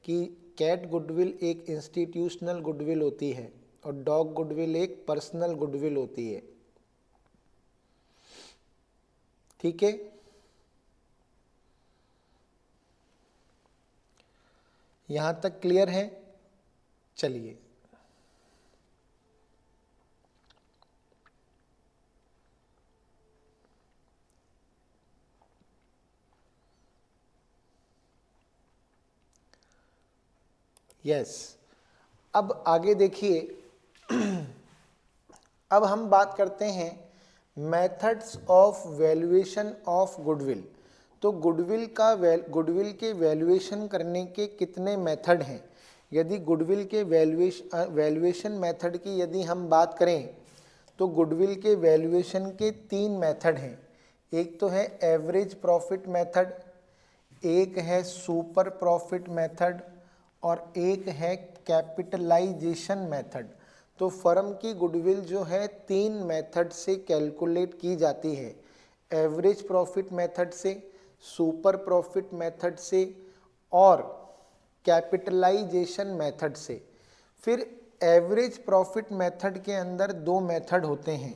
कि कैट गुडविल एक इंस्टीट्यूशनल गुडविल होती है और डॉग गुडविल एक पर्सनल गुडविल होती है। ठीक है, यहाँ तक क्लियर है? चलिए, यस, अब आगे देखिए। अब हम बात करते हैं methods of valuation of goodwill. तो गुडविल के वैल्यूएशन करने के कितने मेथड हैं। यदि गुडविल के वैल्यूएशन मेथड की यदि हम बात करें तो गुडविल के वैल्यूएशन के 3 मेथड हैं। एक तो है एवरेज प्रॉफिट मेथड, एक है सुपर प्रॉफिट मेथड और एक है कैपिटलाइजेशन मेथड। तो फर्म की गुडविल जो है 3 मेथड से कैलकुलेट की जाती है, एवरेज प्रॉफिट मेथड से, सुपर प्रॉफिट मेथड से और कैपिटलाइजेशन मेथड से। फिर एवरेज प्रॉफिट मेथड के अंदर 2 मेथड होते हैं,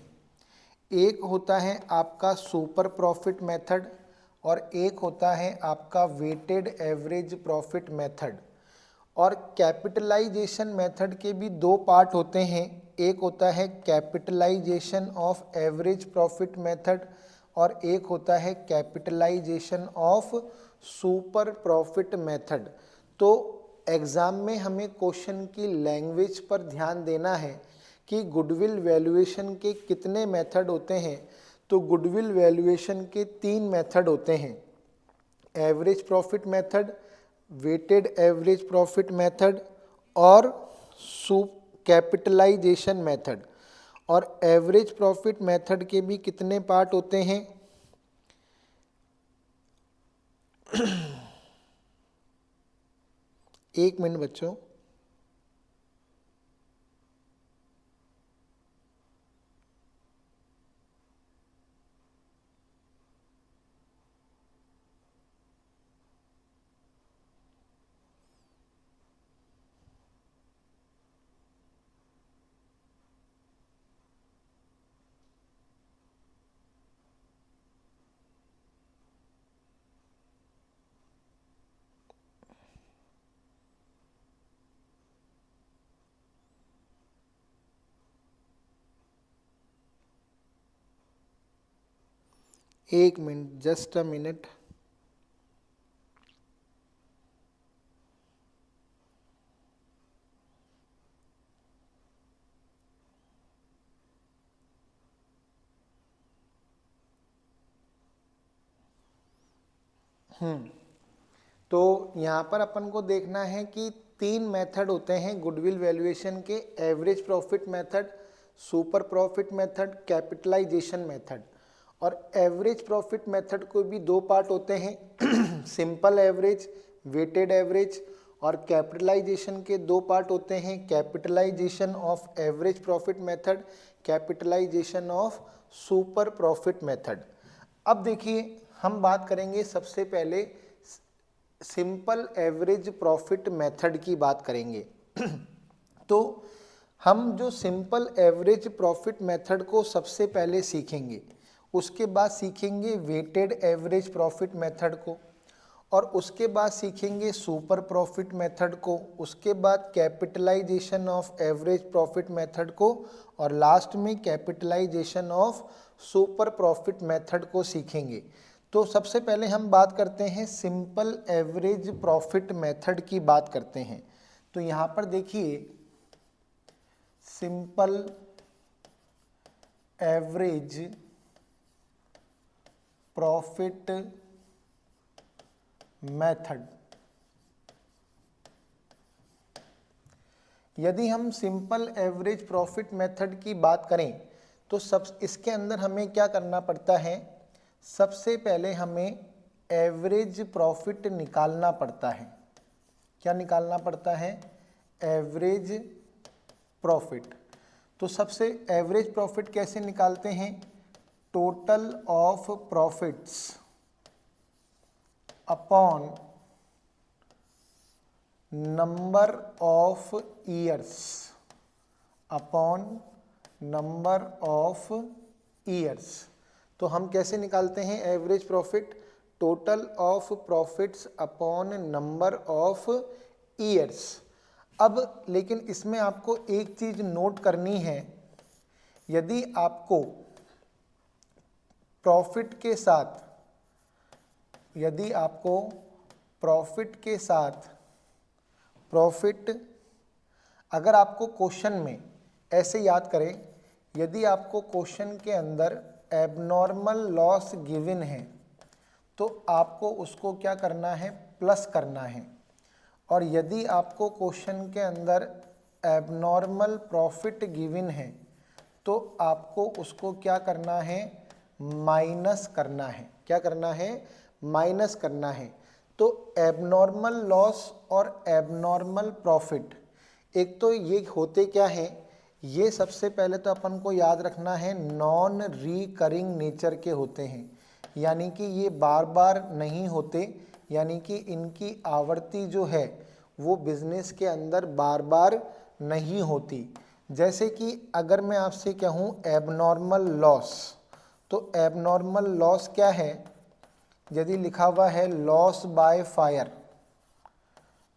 एक होता है आपका सुपर प्रॉफिट मेथड और एक होता है आपका वेटेड एवरेज प्रॉफिट मेथड। और कैपिटलाइजेशन मेथड के भी 2 पार्ट होते हैं, एक होता है capitalization of average profit method और एक होता है capitalization of super profit method. तो एग्ज़ाम में हमें क्वेश्चन की लैंग्वेज पर ध्यान देना है कि गुडविल वैल्यूएशन के कितने मेथड होते हैं। तो गुडविल वैल्यूएशन के 3 मेथड होते हैं, average profit method, weighted average profit method और कैपिटलाइजेशन मेथड। और एवरेज प्रॉफिट मेथड के भी कितने पार्ट होते हैं, एक मिनट बच्चों, एक मिनट, जस्ट अ मिनट। तो यहाँ पर अपन को देखना है कि 3 मेथड होते हैं गुडविल वैल्यूएशन के, average profit method, super profit method, capitalization method. और एवरेज प्रॉफिट मेथड को भी 2 पार्ट होते हैं, सिंपल एवरेज, वेटेड एवरेज। और कैपिटलाइजेशन के 2 पार्ट होते हैं, capitalization of average profit method, capitalization of super profit method. अब देखिए हम बात करेंगे सबसे पहले सिंपल एवरेज प्रॉफिट मेथड की बात करेंगे। तो हम जो सिंपल एवरेज प्रॉफिट मेथड को सबसे पहले सीखेंगे, उसके बाद सीखेंगे वेटेड एवरेज प्रॉफिट मेथड को और उसके बाद सीखेंगे सुपर प्रॉफिट मेथड को, उसके बाद capitalization of average profit method को और लास्ट में capitalization of super profit method को सीखेंगे। तो सबसे पहले हम बात करते हैं सिंपल एवरेज प्रॉफिट मेथड की बात करते हैं। तो यहाँ पर देखिए सिंपल एवरेज प्रॉफिट मेथड, यदि हम सिंपल एवरेज प्रॉफिट मेथड की बात करें तो सब इसके अंदर हमें क्या करना पड़ता है, सबसे पहले हमें एवरेज प्रॉफिट निकालना पड़ता है। क्या निकालना पड़ता है, एवरेज प्रॉफिट। तो सबसे एवरेज प्रॉफिट कैसे निकालते हैं, total of profits upon number of years, upon number of years. तो हम कैसे निकालते हैं average profit, total of profits upon number of years. अब लेकिन इसमें आपको एक चीज नोट करनी है, यदि आपको प्रॉफिट के साथ, यदि आपको प्रॉफिट के साथ प्रॉफिट, अगर आपको क्वेश्चन में ऐसे याद करें, यदि आपको क्वेश्चन के अंदर एबनॉर्मल लॉस गिवन है तो आपको उसको क्या करना है, प्लस करना है। और यदि आपको क्वेश्चन के अंदर एबनॉर्मल प्रॉफिट गिवन है तो आपको उसको क्या करना है, माइनस करना है। क्या करना है, माइनस करना है। तो एबनॉर्मल लॉस और एबनॉर्मल प्रॉफिट, एक तो ये होते क्या हैं, ये सबसे पहले तो अपन को याद रखना है नॉन रिकरिंग नेचर के होते हैं, यानी कि ये बार बार नहीं होते, यानी कि इनकी आवर्ती जो है वो बिजनेस के अंदर बार बार नहीं होती। जैसे कि अगर मैं आपसे कहूँ एबनॉर्मल लॉस, तो एबनॉर्मल लॉस क्या है, यदि लिखा हुआ है loss by fire,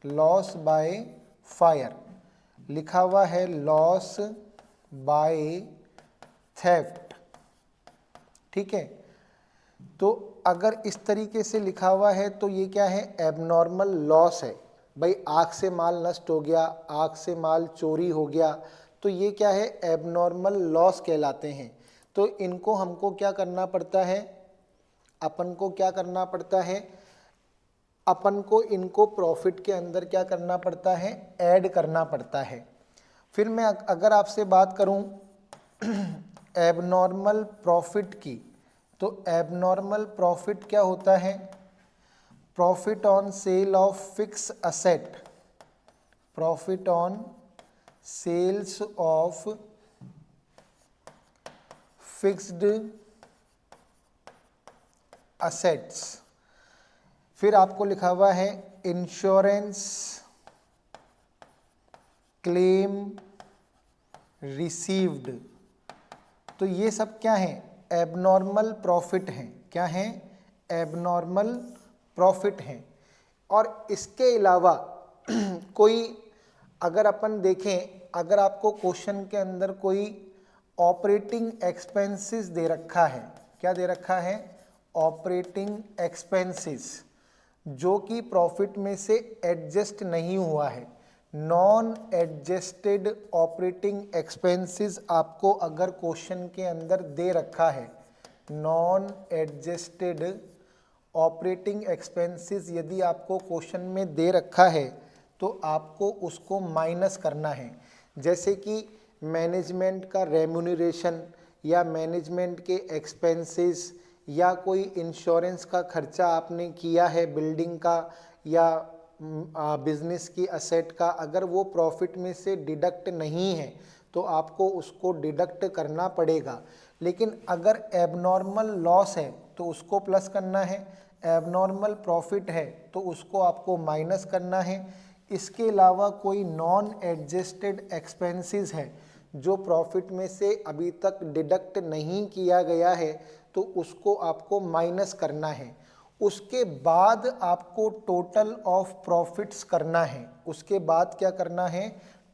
loss by fire, लिखा हुआ है लॉस बाय थेफ्ट, ठीक है। तो अगर इस तरीके से लिखा हुआ है तो ये क्या है, एबनॉर्मल लॉस है। भाई आग से माल नष्ट हो गया, आग से माल चोरी हो गया, तो ये क्या है, एबनॉर्मल लॉस कहलाते हैं। तो इनको हमको क्या करना पड़ता है, अपन को क्या करना पड़ता है, अपन को इनको प्रॉफिट के अंदर क्या करना पड़ता है, ऐड करना पड़ता है। फिर मैं अगर आपसे बात करूं एबनॉर्मल प्रॉफिट की, तो एबनॉर्मल प्रॉफिट क्या होता है, profit on sale of fix asset, profit on sales of fixed assets. फिर आपको लिखा हुआ है इंश्योरेंस क्लेम रिसीव्ड। तो ये सब क्या है, एबनॉर्मल प्रॉफिट हैं। क्या हैं, एबनॉर्मल प्रॉफिट हैं। और इसके अलावा कोई अगर अपन देखें, अगर आपको क्वेश्चन के अंदर कोई ऑपरेटिंग एक्सपेंसेस दे रखा है, क्या दे रखा है, ऑपरेटिंग एक्सपेंसेस, जो कि प्रॉफिट में से एडजस्ट नहीं हुआ है, नॉन एडजस्टेड ऑपरेटिंग एक्सपेंसेस आपको अगर क्वेश्चन के अंदर दे रखा है, नॉन एडजस्टेड ऑपरेटिंग एक्सपेंसेस यदि आपको क्वेश्चन में दे रखा है तो आपको उसको माइनस करना है। जैसे कि मैनेजमेंट का रेम्यूनरेशन या मैनेजमेंट के एक्सपेंसेस या कोई इंश्योरेंस का खर्चा आपने किया है बिल्डिंग का या बिजनेस की असेट का, अगर वो प्रॉफिट में से डिडक्ट नहीं है तो आपको उसको डिडक्ट करना पड़ेगा। लेकिन अगर एबनॉर्मल लॉस है तो उसको प्लस करना है, एबनॉर्मल प्रॉफिट है तो उसको आपको माइनस करना है। इसके अलावा कोई नॉन एडजस्टेड एक्सपेंसेस है जो प्रॉफिट में से अभी तक डिडक्ट नहीं किया गया है तो उसको आपको माइनस करना है। उसके बाद आपको टोटल ऑफ प्रॉफिट्स करना है। उसके बाद क्या करना है,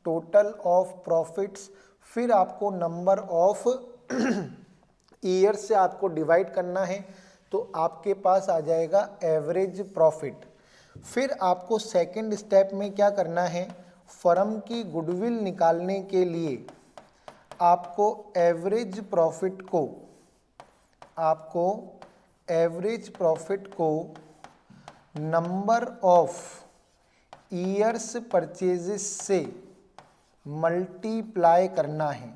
टोटल ऑफ प्रॉफिट्स, फिर आपको नंबर ऑफ ईयर से आपको डिवाइड करना है तो आपके पास आ जाएगा एवरेज प्रॉफिट। फिर आपको सेकंड स्टेप में क्या करना है, फर्म की गुडविल निकालने के लिए आपको एवरेज प्रॉफिट को, आपको एवरेज प्रॉफिट को नंबर ऑफ ईयर्स परचेजेस से मल्टीप्लाई करना है।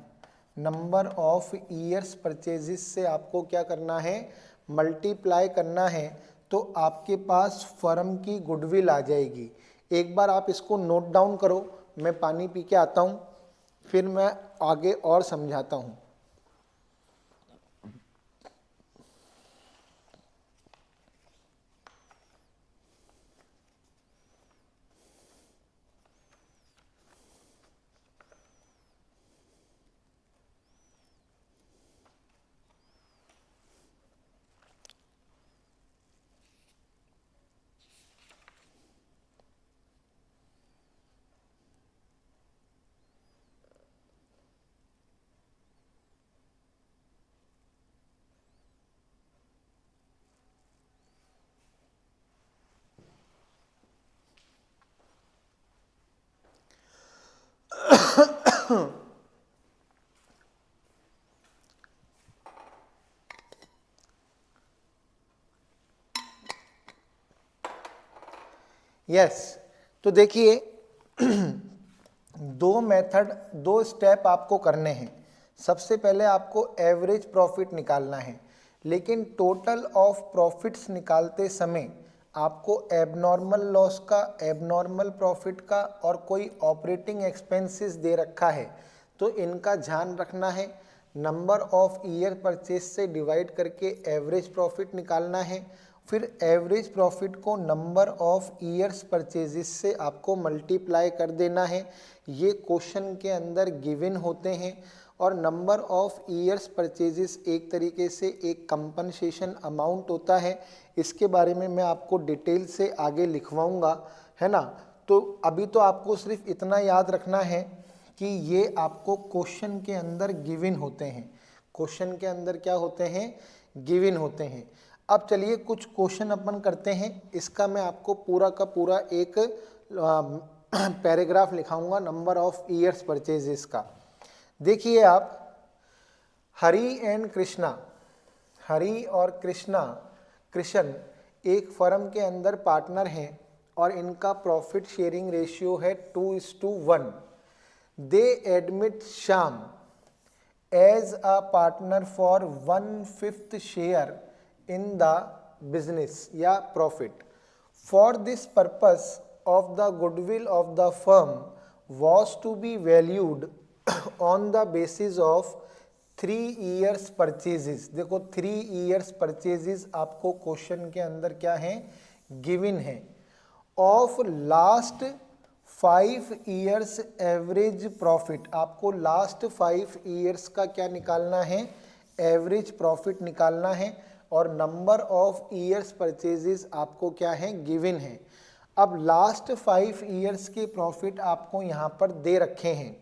नंबर ऑफ ईयर्स परचेजेस से आपको क्या करना है, मल्टीप्लाई करना है, तो आपके पास फर्म की गुडविल आ जाएगी। एक बार आप इसको नोट डाउन करो, मैं पानी पी के आता हूँ, फिर मैं आगे और समझाता हूँ। यस, तो देखिए दो स्टेप आपको करने हैं। सबसे पहले आपको एवरेज प्रॉफिट निकालना है, लेकिन टोटल ऑफ प्रॉफिट्स निकालते समय आपको एबनॉर्मल लॉस का, एबनॉर्मल प्रॉफिट का और कोई ऑपरेटिंग एक्सपेंसेस दे रखा है तो इनका ध्यान रखना है। नंबर ऑफ ईयर परचेज से डिवाइड करके एवरेज प्रॉफिट निकालना है, फिर एवरेज प्रॉफिट को नंबर ऑफ ईयर्स परचेजेस से आपको मल्टीप्लाई कर देना है। ये क्वेश्चन के अंदर गिवन होते हैं। और नंबर ऑफ ईयर्स परचेजेस एक तरीके से एक कंपनसेशन अमाउंट होता है, इसके बारे में मैं आपको डिटेल से आगे लिखवाऊंगा, है ना। तो अभी तो आपको सिर्फ इतना याद रखना है कि ये आपको क्वेश्चन के अंदर गिवन होते हैं। क्वेश्चन के अंदर क्या होते हैं? गिवन होते हैं। अब चलिए कुछ क्वेश्चन अपन करते हैं। इसका मैं आपको पूरा का पूरा एक पैराग्राफ लिखाऊंगा नंबर ऑफ ईयर्स परचेजेस का। देखिए आप, हरी एंड कृष्णा, हरी और कृष्ण एक फर्म के अंदर पार्टनर हैं और इनका प्रॉफिट शेयरिंग रेशियो है 2:1। They admit Shyam as a partner for 1/5 share in the business या profit. For this purpose of the goodwill of the firm was to be valued on the basis of 3 years purchases। देखो 3 years purchases आपको question के अंदर क्या है? Given है। Of last 5 years average profit, आपको last 5 years का क्या निकालना है? एवरेज प्रॉफिट निकालना है। और नंबर ऑफ ईयर्स परचेजेस आपको क्या है? गिवन है। अब लास्ट 5 years के प्रॉफिट आपको यहाँ पर दे रखे हैं।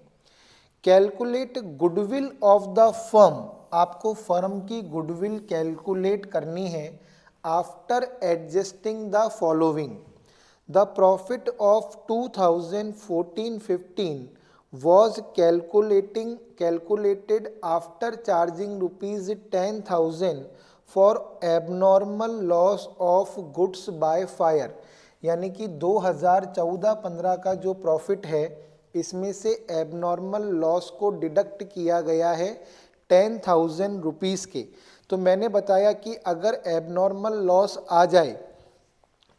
Calculate goodwill of the firm, आपको फर्म की गुडविल कैलकुलेट करनी है। After adjusting the following, the profit of 2014-15 was calculated after charging ₹10,000 for abnormal loss of goods by fire। यानी कि 2014-15 का जो प्रॉफिट है इसमें से एबनॉर्मल लॉस को डिडक्ट किया गया है 10,000 रुपीज़ के। तो मैंने बताया कि अगर एबनॉर्मल लॉस आ जाए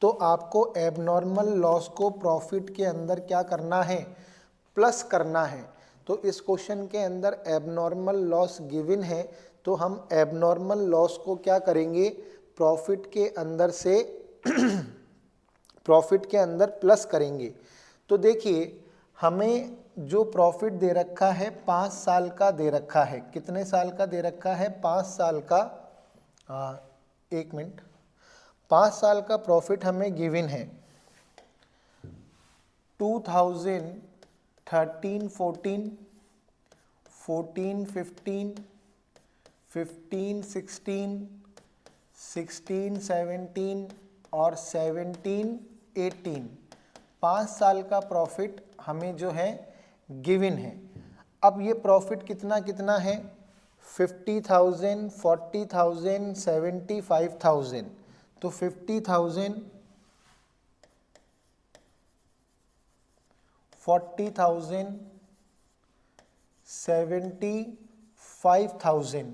तो आपको एबनॉर्मल लॉस को प्रॉफिट के अंदर क्या करना है? प्लस करना है। तो इस क्वेश्चन के अंदर एबनॉर्मल लॉस गिवन है, तो हम एबनॉर्मल लॉस को क्या करेंगे? प्रॉफिट के अंदर से प्रॉफिट के अंदर प्लस करेंगे। तो देखिए हमें जो प्रॉफिट दे रखा है 5 साल का दे रखा है। कितने साल का दे रखा है? 5 साल का। 1 मिनट, 5 साल का प्रॉफिट हमें गिवन है। 2013-14, 14-15, 15-16, 16-17 और 17-18, 5 साल का प्रॉफिट हमें जो है गिवन है। अब ये प्रॉफिट कितना कितना है? 50,000, 40,000, 75,000। तो 50,000, 40,000, 75,000।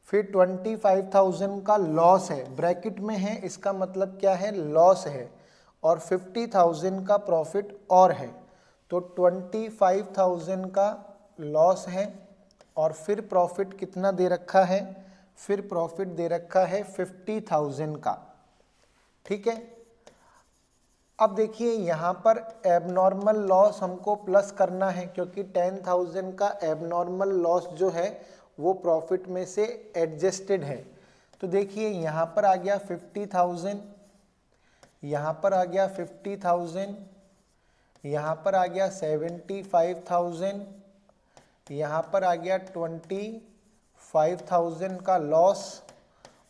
फिर 25,000 का लॉस है, ब्रैकेट में है, इसका मतलब क्या है? लॉस है। और 50,000 का प्रॉफिट और है, तो 25,000 का लॉस है। और फिर प्रॉफिट कितना दे रखा है? फिर प्रॉफिट दे रखा है 50,000 का। ठीक है। अब देखिए यहाँ पर एबनॉर्मल लॉस हमको प्लस करना है, क्योंकि 10,000 का एबनॉर्मल लॉस जो है वो प्रॉफिट में से एडजस्टेड है। तो देखिए यहाँ पर आ गया 50,000, यहाँ पर आ गया 50,000, यहाँ पर आ गया 75,000, यहाँ पर आ गया 25,000 का लॉस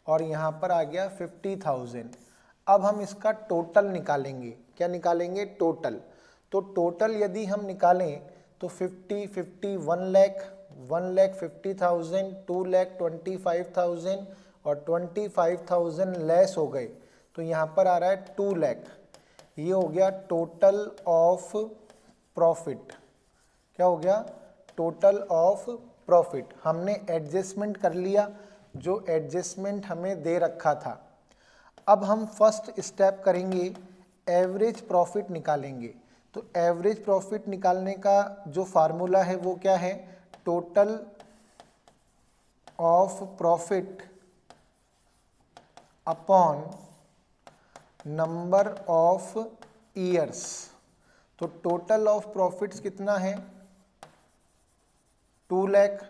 और यहाँ पर आ गया 50,000। अब हम इसका टोटल निकालेंगे। क्या निकालेंगे? टोटल। तो टोटल यदि हम निकालें तो 50, 1 लाख, 1,50,000, 2,25,000 और 25,000 लेस हो गए तो यहाँ पर आ रहा है 2 लाख। ये हो गया टोटल ऑफ प्रॉफिट। क्या हो गया? Total of profit. हमने एडजस्टमेंट कर लिया जो एडजस्टमेंट हमें दे रखा था। अब हम फर्स्ट स्टेप करेंगे, एवरेज प्रॉफिट निकालेंगे। तो एवरेज प्रॉफिट निकालने का जो फार्मूला है वो क्या है? Total of profit upon number of years. तो टोटल ऑफ प्रॉफिट्स कितना है? 2 लाख।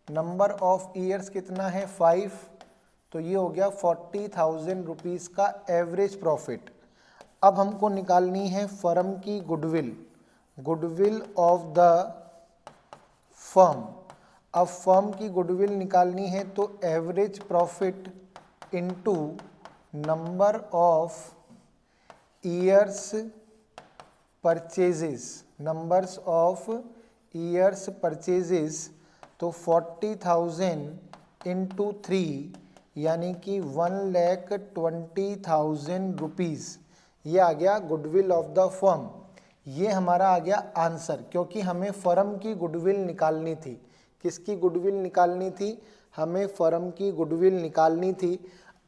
नंबर ऑफ ईयर्स कितना है? 5। तो ये हो गया 40,000 रुपीज़ का एवरेज प्रॉफिट। अब हमको निकालनी है फर्म की goodwill, goodwill of the firm. अब फर्म की गुडविल निकालनी है तो average profit into number of years purchases, numbers of years purchases. तो 40,000 इंटू 3 यानी कि 1,20,000 रुपीज़। ये आ गया गुडविल ऑफ द फर्म। ये हमारा आ गया आंसर, क्योंकि हमें फर्म की गुडविल निकालनी थी। किसकी गुडविल निकालनी थी? हमें फर्म की गुडविल निकालनी थी।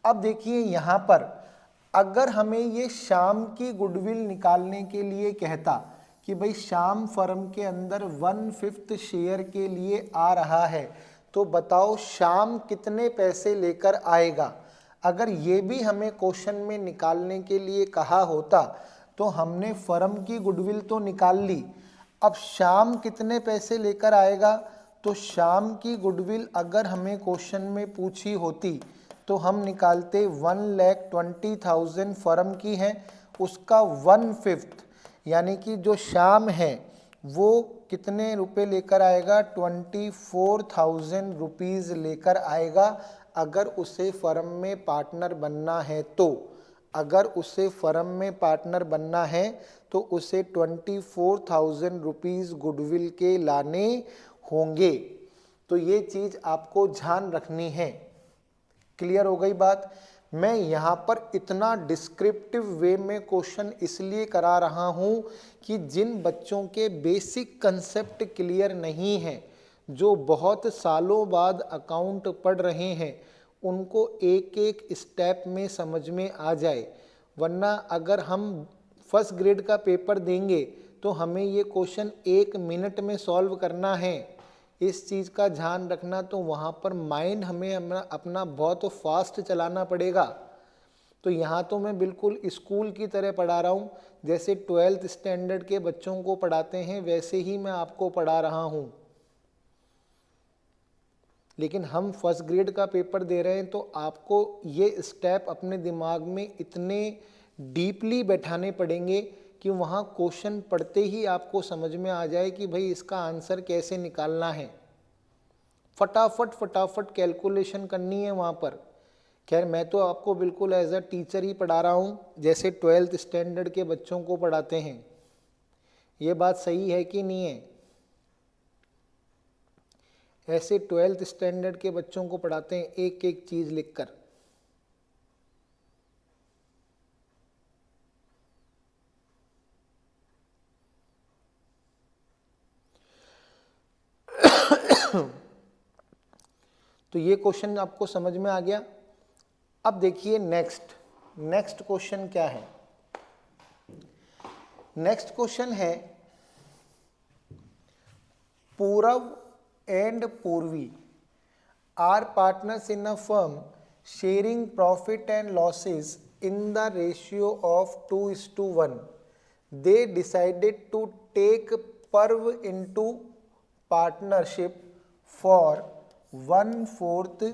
अब देखिए यहाँ पर अगर हमें ये श्याम की गुडविल निकालने के लिए कहता कि भाई श्याम फर्म के अंदर 1/5 शेयर के लिए आ रहा है, तो बताओ श्याम कितने पैसे लेकर आएगा। अगर ये भी हमें क्वेश्चन में निकालने के लिए कहा होता तो हमने फर्म की गुडविल तो निकाल ली, अब श्याम कितने पैसे लेकर आएगा। तो श्याम की गुडविल अगर हमें क्वेश्चन में पूछी होती तो हम निकालते 1,20,000 फर्म की है, उसका 1/5 यानी कि जो श्याम है वो कितने रुपए लेकर आएगा? 24,000 रुपीज़ लेकर आएगा। अगर उसे फर्म में पार्टनर बनना है तो, अगर उसे फर्म में पार्टनर बनना है तो उसे 24,000 रुपीज़ गुडविल के लाने होंगे। तो ये चीज़ आपको ध्यान रखनी है। क्लियर हो गई बात? मैं यहाँ पर इतना डिस्क्रिप्टिव वे में क्वेश्चन इसलिए करा रहा हूँ कि जिन बच्चों के बेसिक कंसेप्ट क्लियर नहीं है, जो बहुत सालों बाद अकाउंट पढ़ रहे हैं, उनको एक एक स्टेप में समझ में आ जाए। वरना अगर हम फर्स्ट ग्रेड का पेपर देंगे तो हमें ये क्वेश्चन 1 मिनट में सॉल्व करना है। इस चीज़ का ध्यान रखना। तो वहाँ पर माइंड हमें अपना बहुत फास्ट चलाना पड़ेगा। तो यहाँ तो मैं बिल्कुल स्कूल की तरह पढ़ा रहा हूँ, जैसे 12th स्टैंडर्ड के बच्चों को पढ़ाते हैं वैसे ही मैं आपको पढ़ा रहा हूँ। लेकिन हम फर्स्ट ग्रेड का पेपर दे रहे हैं तो आपको ये स्टेप अपने दिमाग में इतने डीपली बैठाने पड़ेंगे कि वहाँ क्वेश्चन पढ़ते ही आपको समझ में आ जाए कि भाई इसका आंसर कैसे निकालना है। फटाफट कैलकुलेशन करनी है वहाँ पर। खैर मैं तो आपको बिल्कुल एज अ टीचर ही पढ़ा रहा हूँ, जैसे 12th स्टैंडर्ड के बच्चों को पढ़ाते हैं। ये बात सही है कि नहीं है? ऐसे 12th स्टैंडर्ड के बच्चों को पढ़ाते हैं एक एक चीज़ लिखकर। तो ये क्वेश्चन आपको समझ में आ गया। अब देखिए नेक्स्ट क्वेश्चन क्या है। नेक्स्ट क्वेश्चन है Purav and Purvi are partners in a firm sharing profit and losses in the ratio of 2:1. They decided to take Parv into partnership for 1/4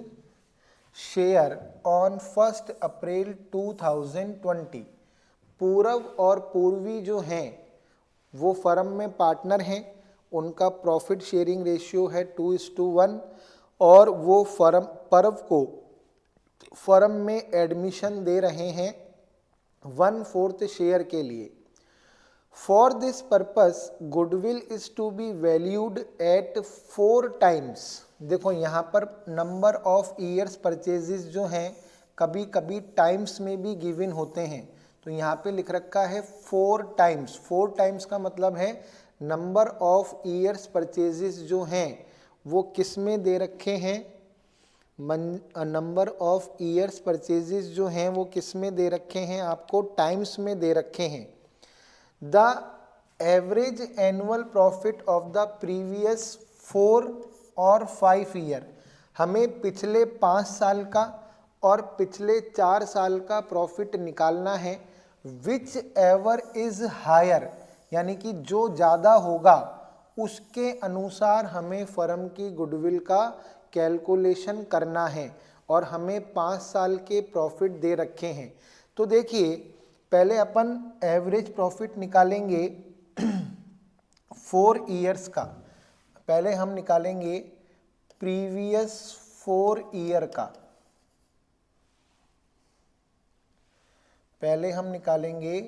share on 1 अप्रैल 2020. पूरव और पूर्वी जो हैं वो फर्म में पार्टनर हैं, उनका प्रॉफिट शेयरिंग रेशियो है 2:1 और वो पर्व को फर्म में एडमिशन दे रहे हैं 1/4 शेयर के लिए। For this purpose goodwill is to be valued at 4 times. देखो यहाँ पर नंबर ऑफ ईयर्स परचेजेस जो हैं कभी कभी टाइम्स में भी गिवन होते हैं, तो यहाँ पे लिख रखा है 4 टाइम्स। 4 टाइम्स का मतलब है नंबर ऑफ ईयर्स परचेजेस जो हैं वो किस में दे रखे हैं, नंबर ऑफ ईयर्स परचेजेस जो हैं वो किस में दे रखे हैं, आपको टाइम्स में दे रखे हैं। The average annual profit of the previous 4 और 5 ईयर, हमें पिछले 5 साल का और पिछले 4 साल का प्रॉफिट निकालना है। विच एवर इज हायर, यानी कि जो ज़्यादा होगा उसके अनुसार हमें फर्म की गुडविल का कैलकुलेशन करना है, और हमें 5 साल के प्रॉफिट दे रखे हैं। तो देखिए पहले अपन एवरेज प्रॉफिट निकालेंगे 4 ईयर्स का। पहले हम निकालेंगे प्रीवियस 4 ईयर का, पहले हम निकालेंगे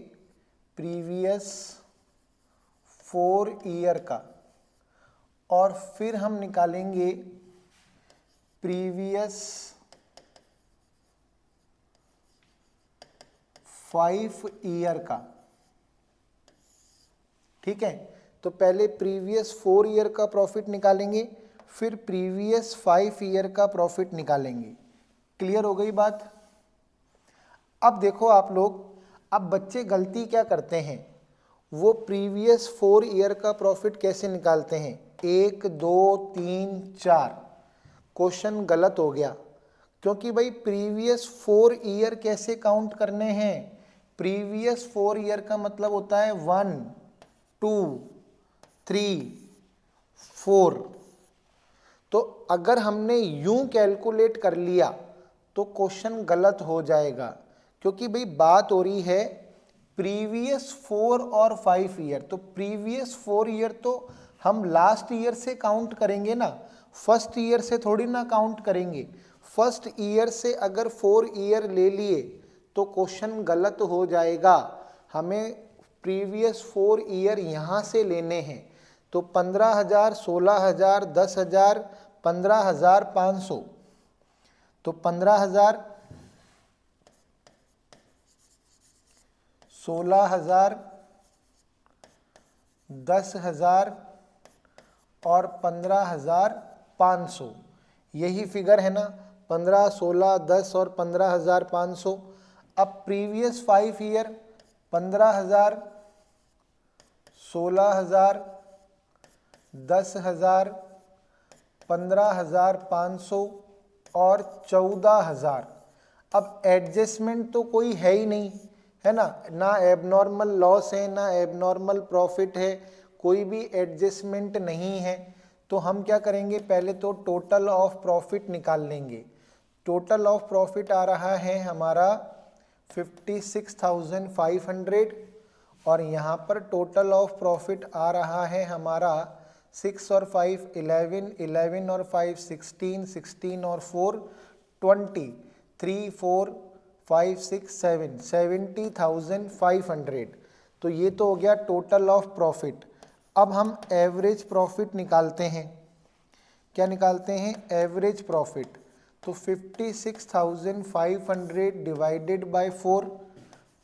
प्रीवियस 4 ईयर का, और फिर हम निकालेंगे प्रीवियस 5 ईयर का। ठीक है, तो पहले प्रीवियस 4 ईयर का प्रॉफिट निकालेंगे, फिर प्रीवियस 5 ईयर का प्रॉफिट निकालेंगे। क्लियर हो गई बात। अब देखो आप लोग, अब बच्चे गलती क्या करते हैं, वो प्रीवियस 4 ईयर का प्रॉफिट कैसे निकालते हैं, 1 2 3 4। क्वेश्चन गलत हो गया, क्योंकि भाई प्रीवियस 4 ईयर कैसे काउंट करने हैं, प्रीवियस 4 ईयर का मतलब होता है 1 2 3 4। तो अगर हमने यूं कैलकुलेट कर लिया तो क्वेश्चन गलत हो जाएगा, क्योंकि भाई बात हो रही है प्रीवियस 4 और 5 ईयर। तो प्रीवियस 4 ईयर तो हम लास्ट ईयर से काउंट करेंगे ना, फर्स्ट ईयर से थोड़ी ना काउंट करेंगे। फर्स्ट ईयर से अगर 4 ईयर ले लिए तो क्वेश्चन गलत हो जाएगा। हमें प्रीवियस 4 ईयर यहाँ से लेने हैं, तो 15,000 16,000 10,000 15,500। तो 15,000 16,000 10,000 और 15,500, यही फिगर है ना, 15 16 10 और 15,500। अब प्रीवियस 5 ईयर 15,000 16,000 10,000 15,500 और 14,000। अब एडजस्टमेंट तो कोई है ही नहीं, है ना, ना एबनॉर्मल लॉस है ना एबनॉर्मल प्रॉफिट है, कोई भी एडजस्टमेंट नहीं है। तो हम क्या करेंगे, पहले तो टोटल ऑफ प्रॉफिट निकाल लेंगे। टोटल ऑफ प्रॉफिट आ रहा है हमारा 56,500, और यहाँ पर टोटल ऑफ प्रॉफिट आ रहा है हमारा 6 और 5 11 11 और 5 16 16 और 4 20 3 4 5 6 7 70,500। तो ये तो हो गया टोटल ऑफ प्रॉफिट। अब हम एवरेज प्रॉफिट निकालते हैं। क्या निकालते हैं, एवरेज प्रॉफिट। तो 56,500 डिवाइडेड बाय 4,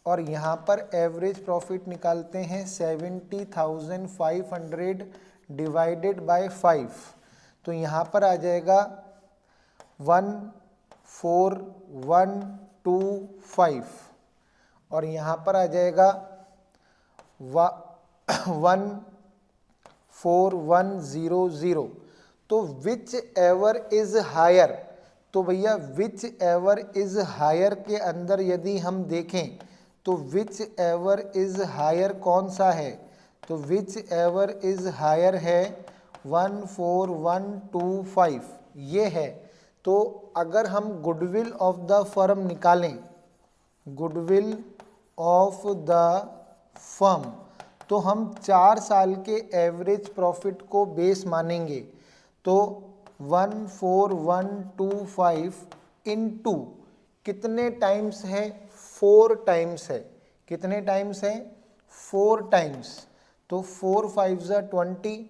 और यहाँ पर एवरेज प्रॉफिट निकालते हैं 70,500 डिवाइडेड बाय 5। तो यहाँ पर आ जाएगा 14,125, और यहाँ पर आ जाएगा 14,100। तो विच एवर इज हायर, तो भैया विच एवर इज हायर के अंदर यदि हम देखें तो विच एवर इज हायर कौन सा है, तो विच एवर इज हायर है 14,125, ये है। तो अगर हम गुडविल ऑफ द फर्म निकालें, गुडविल ऑफ द फर्म, तो हम 4 साल के एवरेज प्रॉफिट को बेस मानेंगे। तो 14,125 इनटू कितने टाइम्स है, 4 टाइम्स है। कितने टाइम्स है, 4 टाइम्स, तो 4 5 ज़ा 20,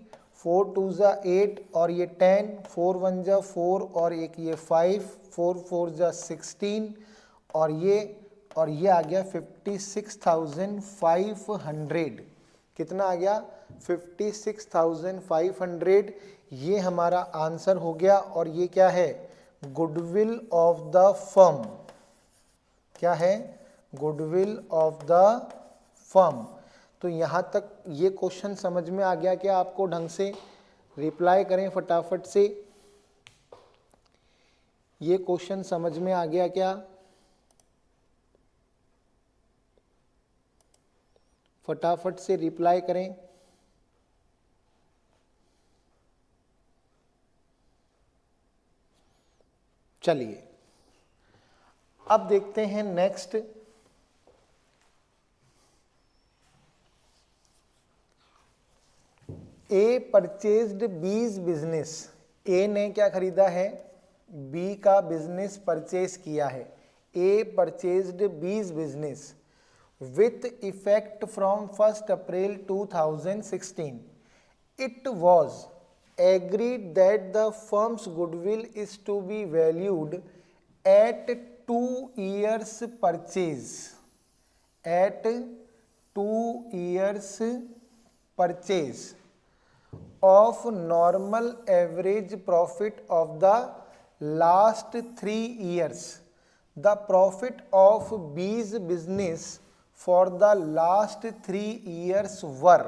4 2 ज़ा 8 और ये 10, 4 1 ज़ा 4 और एक ये 5, 4 4 ज़ा 16 और ये आ गया 56,500। कितना आ गया? 56,500। ये हमारा आंसर हो गया। और ये क्या है? Goodwill of the firm. क्या है? Goodwill of the firm. तो यहाँ तक ये क्वेश्चन समझ में आ गया क्या आपको? ढंग से रिप्लाई करें फटाफट से। ये क्वेश्चन समझ में आ गया क्या? फटाफट से रिप्लाई करें। चलिए अब देखते हैं नेक्स्ट। ए परचेज्ड बीज बिजनेस। ए ने क्या खरीदा है? बी का बिजनेस परचेज किया है। ए परचेज्ड बीज business with effect from 1st April 2016. It was agreed that the firm's goodwill is to be valued at 2 years purchase. At 2 years purchase of normal average profit of the last 3 years. The profit of B's business for the last 3 years वर।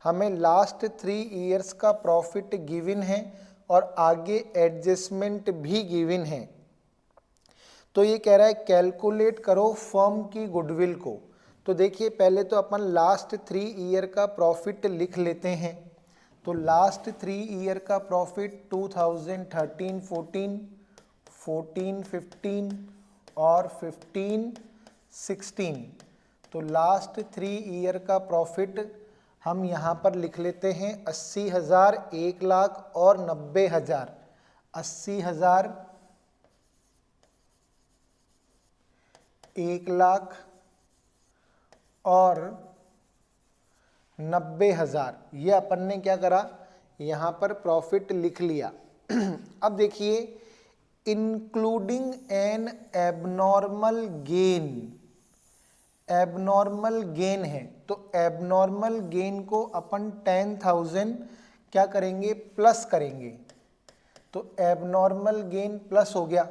हमें last 3 years का profit given है और आगे adjustment भी given है। तो ये कह रहा है कैलकुलेट करो फर्म की गुडविल को। तो देखिए पहले तो अपन लास्ट 3 year का प्रॉफिट लिख लेते हैं। तो लास्ट 3 year का प्रॉफिट 2013 14, 14 15 और 15 16। तो लास्ट 3 year का प्रॉफिट हम यहाँ पर लिख लेते हैं 80,000, 1 लाख और 90,000। 80,000, 1 लाख और 90,000। ये अपन ने क्या करा? यहाँ पर प्रॉफिट लिख लिया। अब देखिए including N abnormal gain. Abnormal gain है तो एबनॉर्मल गेन को अपन 10,000 क्या करेंगे? प्लस करेंगे। तो एबनॉर्मल गेन प्लस हो गया।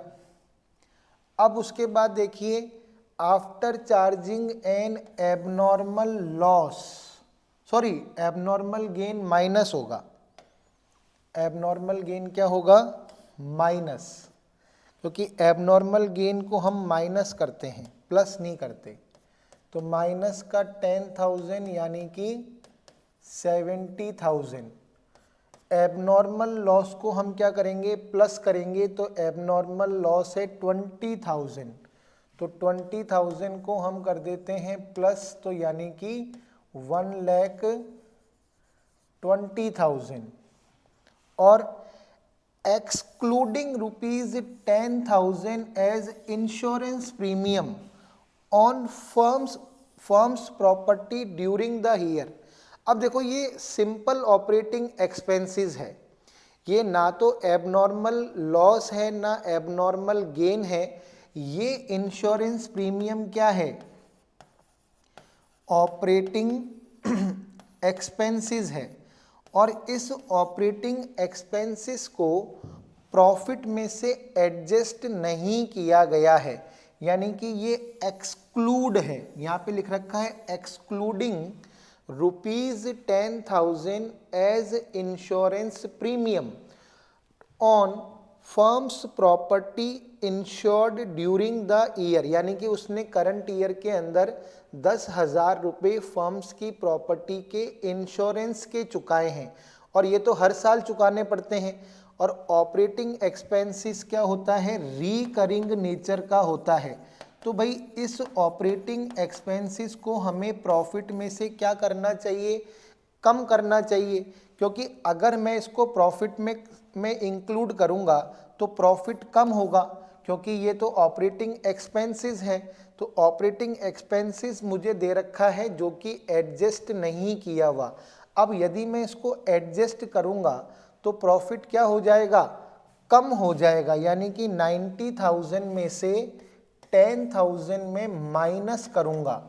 अब उसके बाद देखिए after charging N abnormal loss, sorry abnormal gain minus होगा। एबनॉर्मल गेन क्या होगा? माइनस, क्योंकि एबनॉर्मल गेन को हम माइनस करते हैं, प्लस नहीं करते। तो माइनस का 10,000 यानी कि 70,000। एबनॉर्मल लॉस को हम क्या करेंगे? प्लस करेंगे। तो एबनॉर्मल लॉस है 20,000। तो 20,000 को हम कर देते हैं प्लस, तो यानी कि 1,20,000। और excluding ₹10,000 as insurance premium on firm's property during the year. अब देखो ये सिंपल ऑपरेटिंग एक्सपेंसेस है, ये ना तो एबनॉर्मल लॉस है ना एबनॉर्मल गेन है। ये इंश्योरेंस प्रीमियम क्या है? ऑपरेटिंग एक्सपेंसेस है। और इस ऑपरेटिंग एक्सपेंसेस को प्रॉफिट में से एडजस्ट नहीं किया गया है, यानी कि ये एक्सक्लूड है। यहाँ पे लिख रखा है excluding ₹10,000 as insurance premium on firm's property insured during the year. यानी कि उसने करंट ईयर के अंदर 10,000 रुपये फर्म्स की प्रॉपर्टी के इंश्योरेंस के चुकाए हैं, और ये तो हर साल चुकाने पड़ते हैं। और ऑपरेटिंग एक्सपेंसेस क्या होता है? रिकरिंग नेचर का होता है। तो भाई इस ऑपरेटिंग एक्सपेंसेस को हमें प्रॉफिट में से क्या करना चाहिए? कम करना चाहिए, क्योंकि अगर मैं इसको प्रॉफिट में इंक्लूड करूंगा तो प्रॉफिट कम होगा, क्योंकि ये तो ऑपरेटिंग एक्सपेंसेस है, तो ऑपरेटिंग एक्सपेंसेस मुझे दे रखा है जो कि एडजस्ट नहीं किया हुआ। अब यदि मैं इसको एडजस्ट करूंगा तो प्रॉफिट क्या हो जाएगा, कम हो जाएगा, यानी कि 90,000 में से 10,000 में माइनस करूंगा।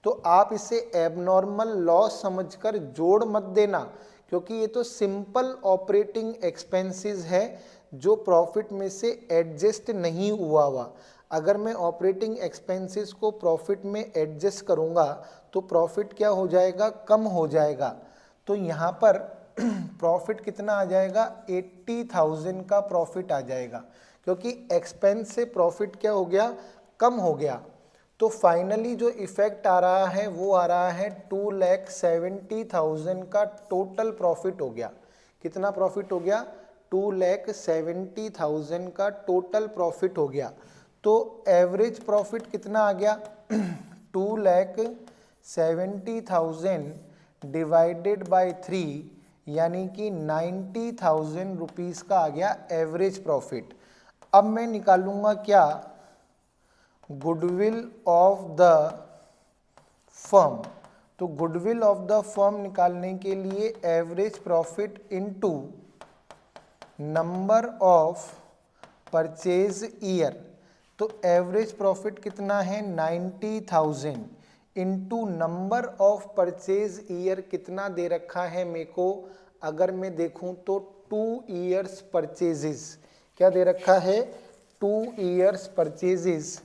तो आप इसे एबनॉर्मल लॉस समझकर जोड़ मत देना, क्योंकि ये तो सिंपल ऑपरेटिंग एक्सपेंसेस है जो प्रॉफिट में से एडजस्ट नहीं हुआ। अगर मैं ऑपरेटिंग एक्सपेंसेस को प्रॉफिट में एडजस्ट करूंगा तो प्रॉफिट क्या हो जाएगा, कम हो जाएगा। तो यहाँ पर प्रॉफिट कितना आ जाएगा, 80,000 का प्रॉफिट आ जाएगा, क्योंकि एक्सपेंस से प्रॉफिट क्या हो गया, कम हो गया। तो फाइनली जो इफेक्ट आ रहा है वो आ रहा है 2,70,000 का टोटल प्रॉफिट हो गया। कितना प्रॉफिट हो गया, 2,70,000 का टोटल प्रॉफिट हो गया। तो एवरेज प्रॉफिट कितना आ गया, 2,70,000 डिवाइडेड बाय 3, यानी कि 90,000 रुपीज़ का आ गया एवरेज प्रॉफिट। अब मैं निकालूंगा क्या, गुडविल ऑफ द फर्म। तो गुडविल ऑफ द फर्म निकालने के लिए average profit into number of purchase year. तो एवरेज प्रॉफिट कितना है, 90,000 into number of purchase year कितना दे रखा है मेरे को, अगर मैं देखूं तो 2 ईयर्स परचेजेस, क्या दे रखा है, 2 ईयर्स परचेजेस,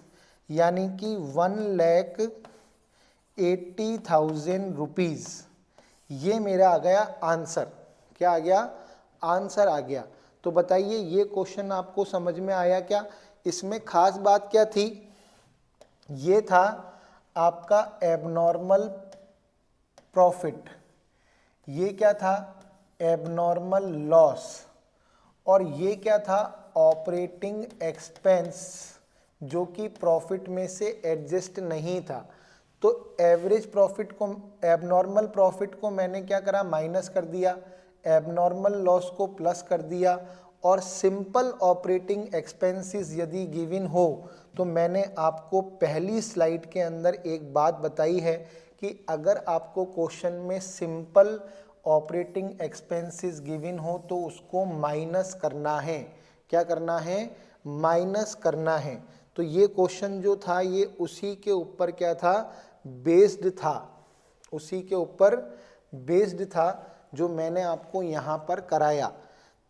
यानी कि 1,80,000 रुपीज़। ये मेरा आ गया आंसर। क्या आ गया, आंसर आ गया। तो बताइए ये क्वेश्चन आपको समझ में आया क्या, इसमें खास बात क्या थी, ये था आपका एबनॉर्मल प्रॉफिट, ये क्या था, एबनॉर्मल लॉस, और ये क्या था, ऑपरेटिंग एक्सपेंस, जो कि प्रॉफिट में से एडजस्ट नहीं था। तो एवरेज प्रॉफिट को, एबनॉर्मल प्रॉफिट को मैंने क्या करा, माइनस कर दिया, एबनॉर्मल लॉस को प्लस कर दिया, और सिंपल ऑपरेटिंग एक्सपेंसेस यदि गिवन हो तो मैंने आपको पहली स्लाइड के अंदर एक बात बताई है कि अगर आपको क्वेश्चन में सिंपल ऑपरेटिंग एक्सपेंसेस गिवन हो तो उसको माइनस करना है। क्या करना है, माइनस करना है। तो ये क्वेश्चन जो था ये उसी के ऊपर क्या था, बेस्ड था, उसी के ऊपर बेस्ड था जो मैंने आपको यहाँ पर कराया।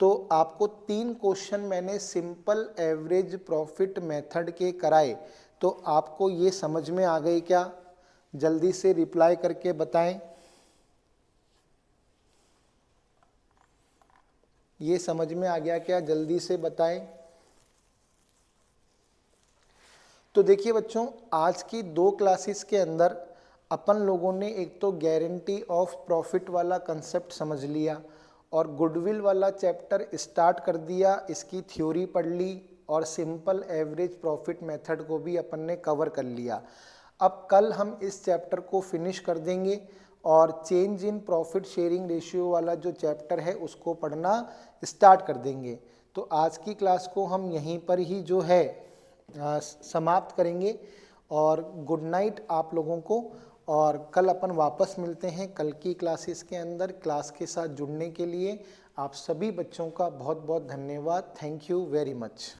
तो आपको 3 क्वेश्चन मैंने सिंपल एवरेज प्रॉफिट मेथड के कराए। तो आपको ये समझ में आ गई क्या, जल्दी से रिप्लाई करके बताएं। ये समझ में आ गया क्या, जल्दी से बताएं। तो देखिए बच्चों, आज की 2 क्लासेस के अंदर अपन लोगों ने एक तो गारंटी ऑफ प्रॉफिट वाला कंसेप्ट समझ लिया और गुडविल वाला चैप्टर स्टार्ट कर दिया, इसकी थ्योरी पढ़ ली और सिंपल एवरेज प्रॉफिट मेथड को भी अपन ने कवर कर लिया। अब कल हम इस चैप्टर को फिनिश कर देंगे और change in profit sharing ratio वाला जो चैप्टर है उसको पढ़ना स्टार्ट कर देंगे। तो आज की क्लास को हम यहीं पर ही जो है समाप्त करेंगे और गुड नाइट आप लोगों को। और कल अपन वापस मिलते हैं कल की क्लासेस के अंदर। क्लास के साथ जुड़ने के लिए आप सभी बच्चों का बहुत बहुत धन्यवाद। Thank you very much.